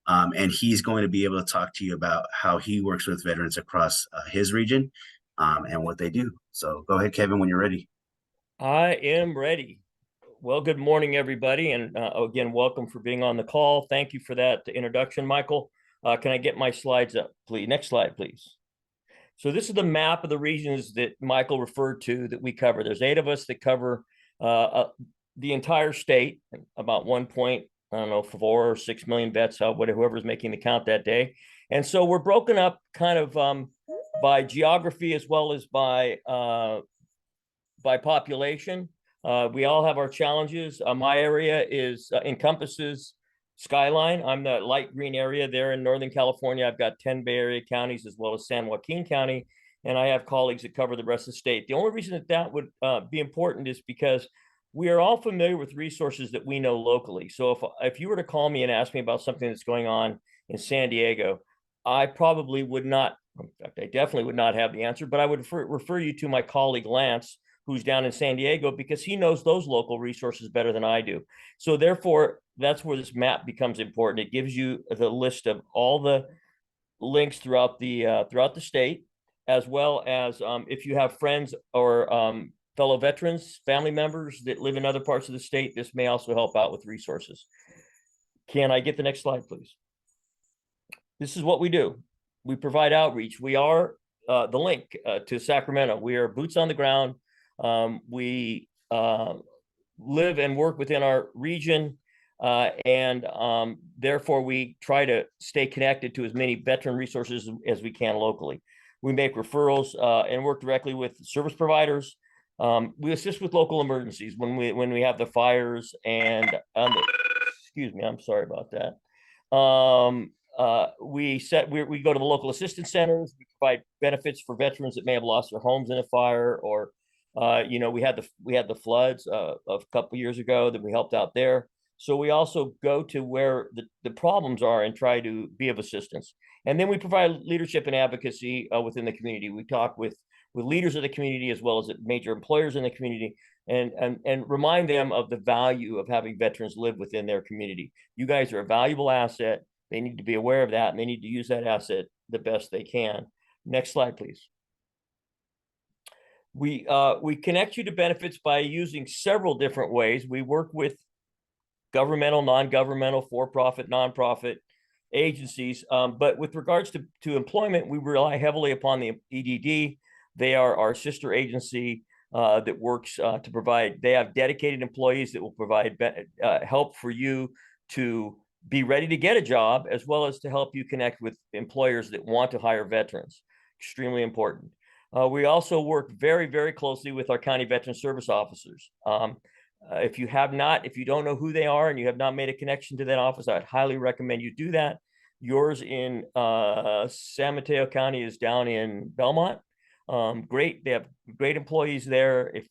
And he's going to be able to talk to you about how he works with veterans across his region and what they do. So go ahead, Kevin, when you're ready. I am ready. Well, good morning, everybody. And again, welcome for being on the call. Thank you for that introduction, Michael. Can I get my slides up, please? Next slide, please. So this is the map of the regions that Michael referred to that we cover. There's 8 of us that cover the entire state, about 4 or 6 million vets, whoever's making the count that day. And so we're broken up kind of by geography as well as by population. We all have our challenges. My area encompasses Skyline. I'm the light green area there in Northern California. I've got 10 Bay Area counties as well as San Joaquin County, and I have colleagues that cover the rest of the state. The only reason that would be important is because we are all familiar with resources that we know locally. So if you were to call me and ask me about something that's going on in San Diego, I probably would not, in fact, I definitely would not have the answer, but I would refer you to my colleague Lance, who's down in San Diego, because he knows those local resources better than I do. So therefore, that's where this map becomes important. It gives you the list of all the links throughout the state, as well as if you have friends or fellow veterans, family members that live in other parts of the state, this may also help out with resources. Can I get the next slide, please? This is what we do. We provide outreach. We are the link to Sacramento. We are boots on the ground. We live and work within our region, and therefore we try to stay connected to as many veteran resources as we can locally. We make referrals and work directly with service providers. We assist with local emergencies when we have the fires and excuse me, I'm sorry about that. We go to the local assistance centers. We provide benefits for veterans that may have lost their homes in a fire, or we had the floods of a couple years ago that we helped out there. So we also go to where the problems are and try to be of assistance. And then we provide leadership and advocacy within the community. We talk with leaders of the community as well as major employers in the community, and remind them of the value of having veterans live within their community. You guys are a valuable asset. They need to be aware of that, and they need to use that asset the best they can. Next slide, please. We connect you to benefits by using several different ways. We work with governmental, non-governmental, for-profit, nonprofit agencies. But with regards to employment, we rely heavily upon the EDD. They are our sister agency that works to provide. They have dedicated employees that will provide help for you to be ready to get a job, as well as to help you connect with employers that want to hire veterans. Extremely important. We also work very, very closely with our county veteran service officers. If you don't know who they are and you have not made a connection to that office, I'd highly recommend you do that. Yours in San Mateo County is down in Belmont. Great. They have great employees there. If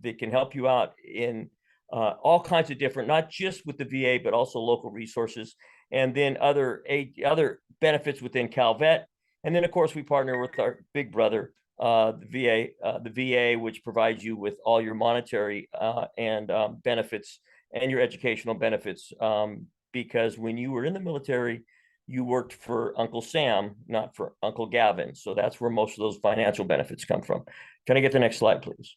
they can help you out in all kinds of different, not just with the VA, but also local resources, and then other benefits within CalVet. And then, of course, we partner with our big brother, the VA, which provides you with all your monetary and benefits and your educational benefits. Because when you were in the military, you worked for Uncle Sam, not for Uncle Gavin. So that's where most of those financial benefits come from. Can I get the next slide, please?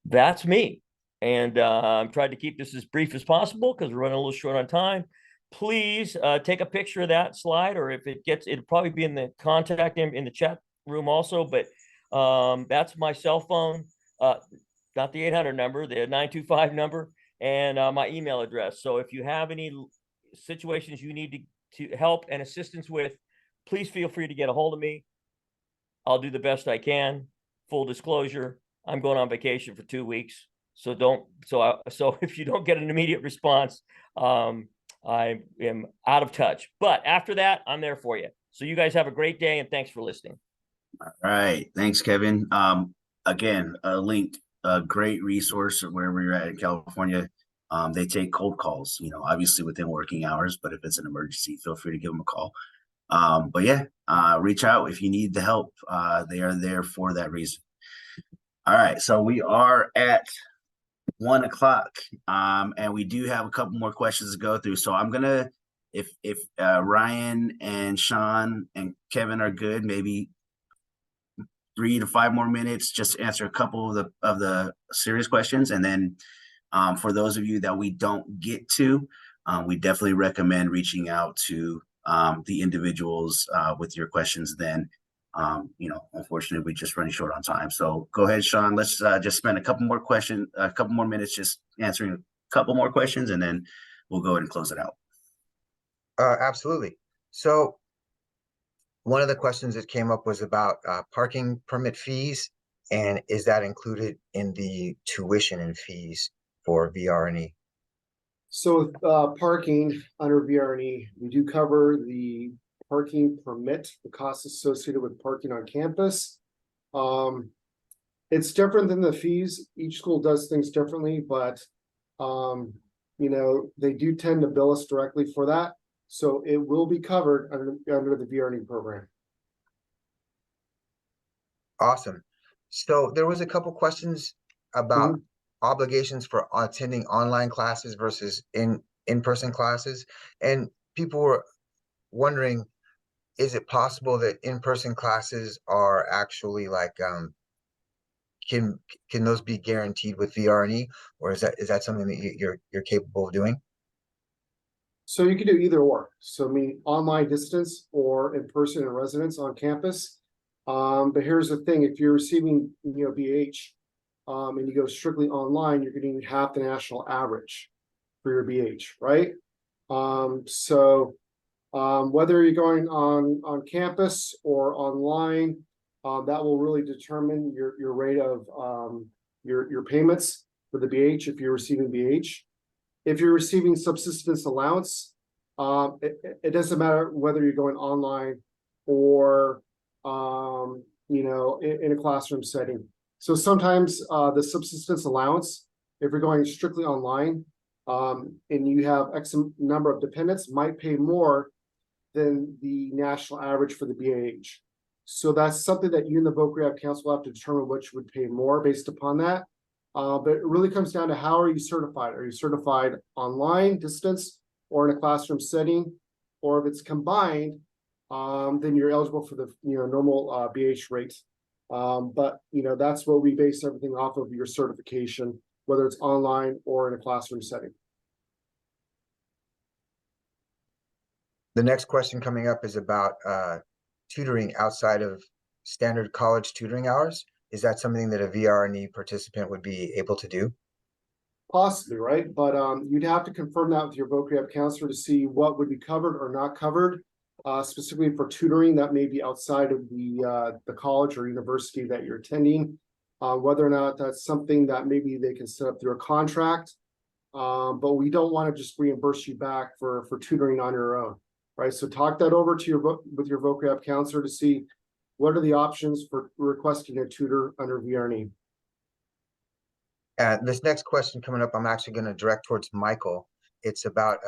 That's me. And I'm trying to keep this as brief as possible because we're running a little short on time. Please take a picture of that slide, or if it gets, it'll probably be in the contact in the chat room also. But that's my cell phone, not the 800 number, the 925 number, and my email address. So if you have any situations you need to help and assistance with, please feel free to get a hold of me. I'll do the best I can. Full disclosure, I'm going on vacation for 2 weeks. So if you don't get an immediate response, I am out of touch. But after that, I'm there for you. So you guys have a great day, and thanks for listening. All right. Thanks, Kevin. Again, a link, a great resource wherever you're at in California. They take cold calls, obviously within working hours, but if it's an emergency, feel free to give them a call. But yeah, reach out if you need the help. They are there for that reason. All right. So we are at 1 o'clock. And we do have a couple more questions to go through. So I'm gonna, if Ryan and Sean and Kevin are good, maybe 3 to 5 more minutes just to answer a couple of the serious questions. And then for those of you that we don't get to, we definitely recommend reaching out to the individuals with your questions then. Unfortunately, we're just running short on time. So go ahead, Sean. Let's just spend a couple more minutes just answering a couple more questions, and then we'll go ahead and close it out. Absolutely. So one of the questions that came up was about parking permit fees, and is that included in the tuition and fees for VR&E? So parking under VR&E, we do cover the parking permit, the costs associated with parking on campus. It's different than the fees. Each school does things differently, but they do tend to bill us directly for that. So it will be covered under the VR&E program. Awesome. So there was a couple questions about obligations for attending online classes versus in-person classes. And people were wondering, is it possible that in-person classes are actually like, can those be guaranteed with VR&E, or is that something that you're capable of doing? So you can do either or. So online distance or in person in residence on campus. But here's the thing: if you're receiving BH, and you go strictly online, you're getting half the national average for your BH, right? Whether you're going on campus or online, that will really determine your rate of your payments for the BH if you're receiving BH. If you're receiving subsistence allowance, it doesn't matter whether you're going online or in a classroom setting. So sometimes the subsistence allowance, if you're going strictly online, and you have X number of dependents, might pay more than the national average for the BAH. So that's something that you and the Voc Rehab Council have to determine which would pay more based upon that. But it really comes down to, how are you certified? Are you certified online, distance, or in a classroom setting? Or if it's combined, then you're eligible for the normal BH rate. But that's where we base everything off of, your certification, whether it's online or in a classroom setting. The next question coming up is about tutoring outside of standard college tutoring hours. Is that something that a VR&E participant would be able to do? Possibly, right? But you'd have to confirm that with your Voc Rehab counselor to see what would be covered or not covered, specifically for tutoring that may be outside of the college or university that you're attending. Whether or not that's something that maybe they can set up through a contract, but we don't want to just reimburse you back for tutoring on your own, right? So talk that over to with your Voc Rehab counselor to see what are the options for requesting a tutor under VR&E. This next question coming up, I'm actually going to direct towards Michael. It's about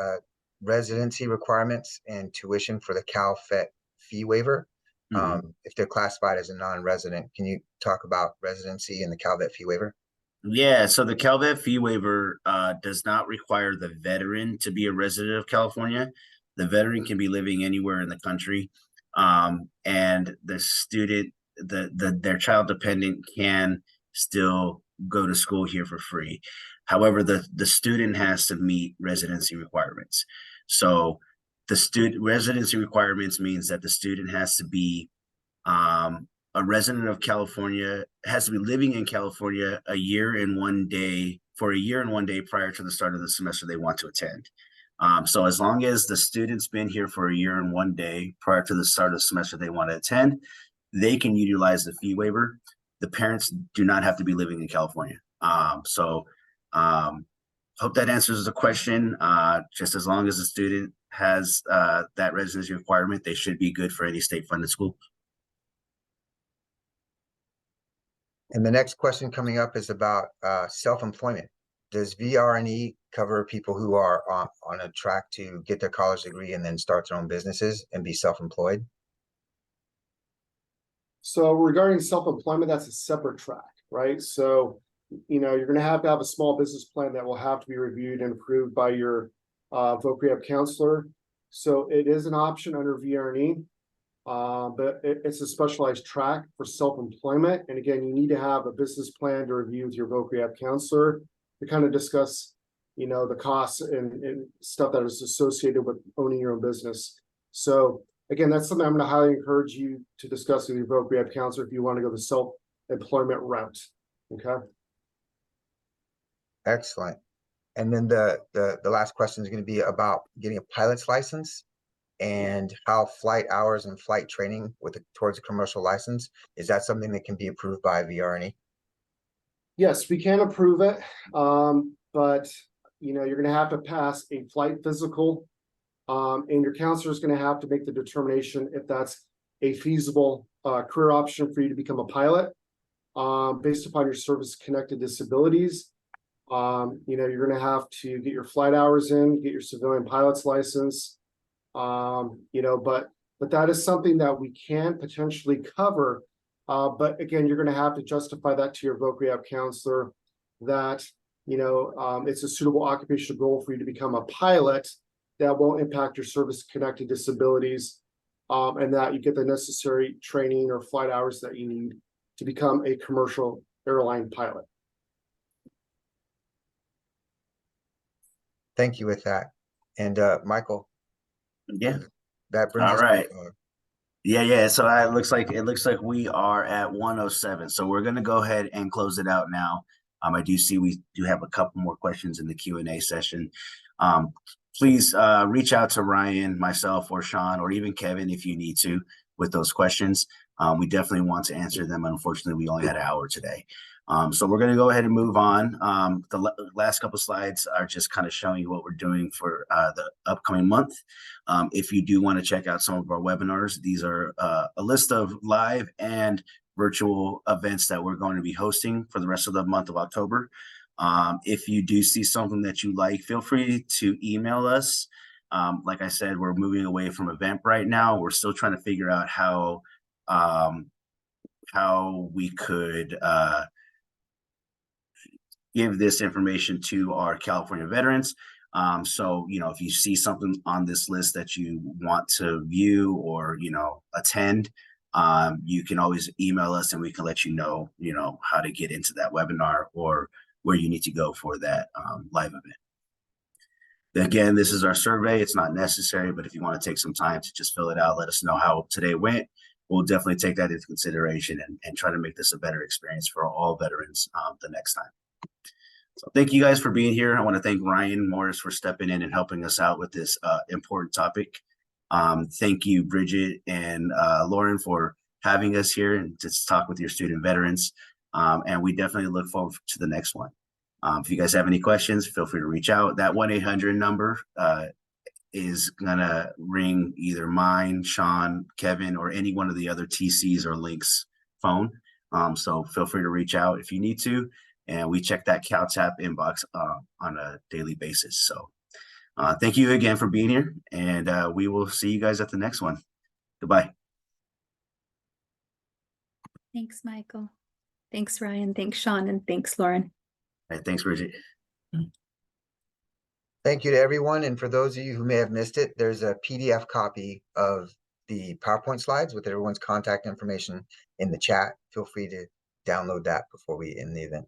residency requirements and tuition for the CalFET fee waiver. If they're classified as a non-resident, can you talk about residency and the CalVet fee waiver? Yeah, so the CalVet fee waiver does not require the veteran to be a resident of California. The veteran can be living anywhere in the country, and the student, their child dependent can still go to school here for free. However, the student has to meet residency requirements. So the student residency requirements means that the student has to be a resident of California, has to be living in California a year and 1 day for a year and 1 day prior to the start of the semester they want to attend. So as long as the student's been here for a year and 1 day prior to the start of the semester they want to attend, they can utilize the fee waiver. The parents do not have to be living in California. Hope that answers the question. Just as long as the student has that residency requirement, they should be good for any state-funded school. And the next question coming up is about self-employment. Does VR&E cover people who are on a track to get their college degree and then start their own businesses and be self-employed? So regarding self-employment, that's a separate track, right? So, you're going to have a small business plan that will have to be reviewed and approved by your voc rehab counselor. So it is an option under VR&E, but it's a specialized track for self-employment. And again, you need to have a business plan to review with your voc rehab counselor to kind of discuss, the costs and stuff that is associated with owning your own business. So again, that's something I'm going to highly encourage you to discuss with your voc rehab counselor if you want to go the self-employment route. Okay. Excellent. And then the last question is going to be about getting a pilot's license and how flight hours and flight training towards a commercial license. Is that something that can be approved by VR&E? Yes, we can approve it. But you're going to have to pass a flight physical, and your counselor is going to have to make the determination if that's a feasible career option for you to become a pilot, based upon your service-connected disabilities. You're going to have to get your flight hours in, get your civilian pilot's license. But that is something that we can potentially cover. But again, you're going to have to justify that to your voc rehab counselor that, it's a suitable occupational goal for you to become a pilot that won't impact your service-connected disabilities, and that you get the necessary training or flight hours that you need to become a commercial airline pilot. Thank you with that. And Michael. Yeah. That brings All us right. to, Yeah. So it looks like we are at 1:07. So we're gonna go ahead and close it out now. I do see we do have a couple more questions in the Q&A session. Please reach out to Ryan, myself, or Sean, or even Kevin if you need to with those questions. We definitely want to answer them. Unfortunately, we only had an hour today. So we're going to go ahead and move on. The last couple of slides are just kind of showing you what we're doing for the upcoming month. If you do want to check out some of our webinars, these are a list of live and virtual events that we're going to be hosting for the rest of the month of October. If you do see something that you like, feel free to email us. Like I said, we're moving away from Eventbrite right now. We're still trying to figure out how we could give this information to our California veterans. So, if you see something on this list that you want to view or, attend, you can always email us and we can let you know, how to get into that webinar or where you need to go for that live event. Again, this is our survey. It's not necessary, but if you want to take some time to just fill it out, let us know how today went. We'll definitely take that into consideration and try to make this a better experience for all veterans the next time. So thank you guys for being here. I want to thank Ryan Morris for stepping in and helping us out with this important topic. Thank you, Bridget and Lauren, for having us here and to talk with your student veterans. And we definitely look forward to the next one. If you guys have any questions, feel free to reach out. That 1-800 number is going to ring either mine, Sean, Kevin, or any one of the other TCs or Link's phone. So feel free to reach out if you need to. And we check that CalTAP inbox on a daily basis. So thank you again for being here. And we will see you guys at the next one. Goodbye. Thanks, Michael. Thanks, Ryan. Thanks, Sean. And thanks, Lauren. All right, thanks, Bridget. Thank you to everyone. And for those of you who may have missed it, there's a PDF copy of the PowerPoint slides with everyone's contact information in the chat. Feel free to download that before we end the event.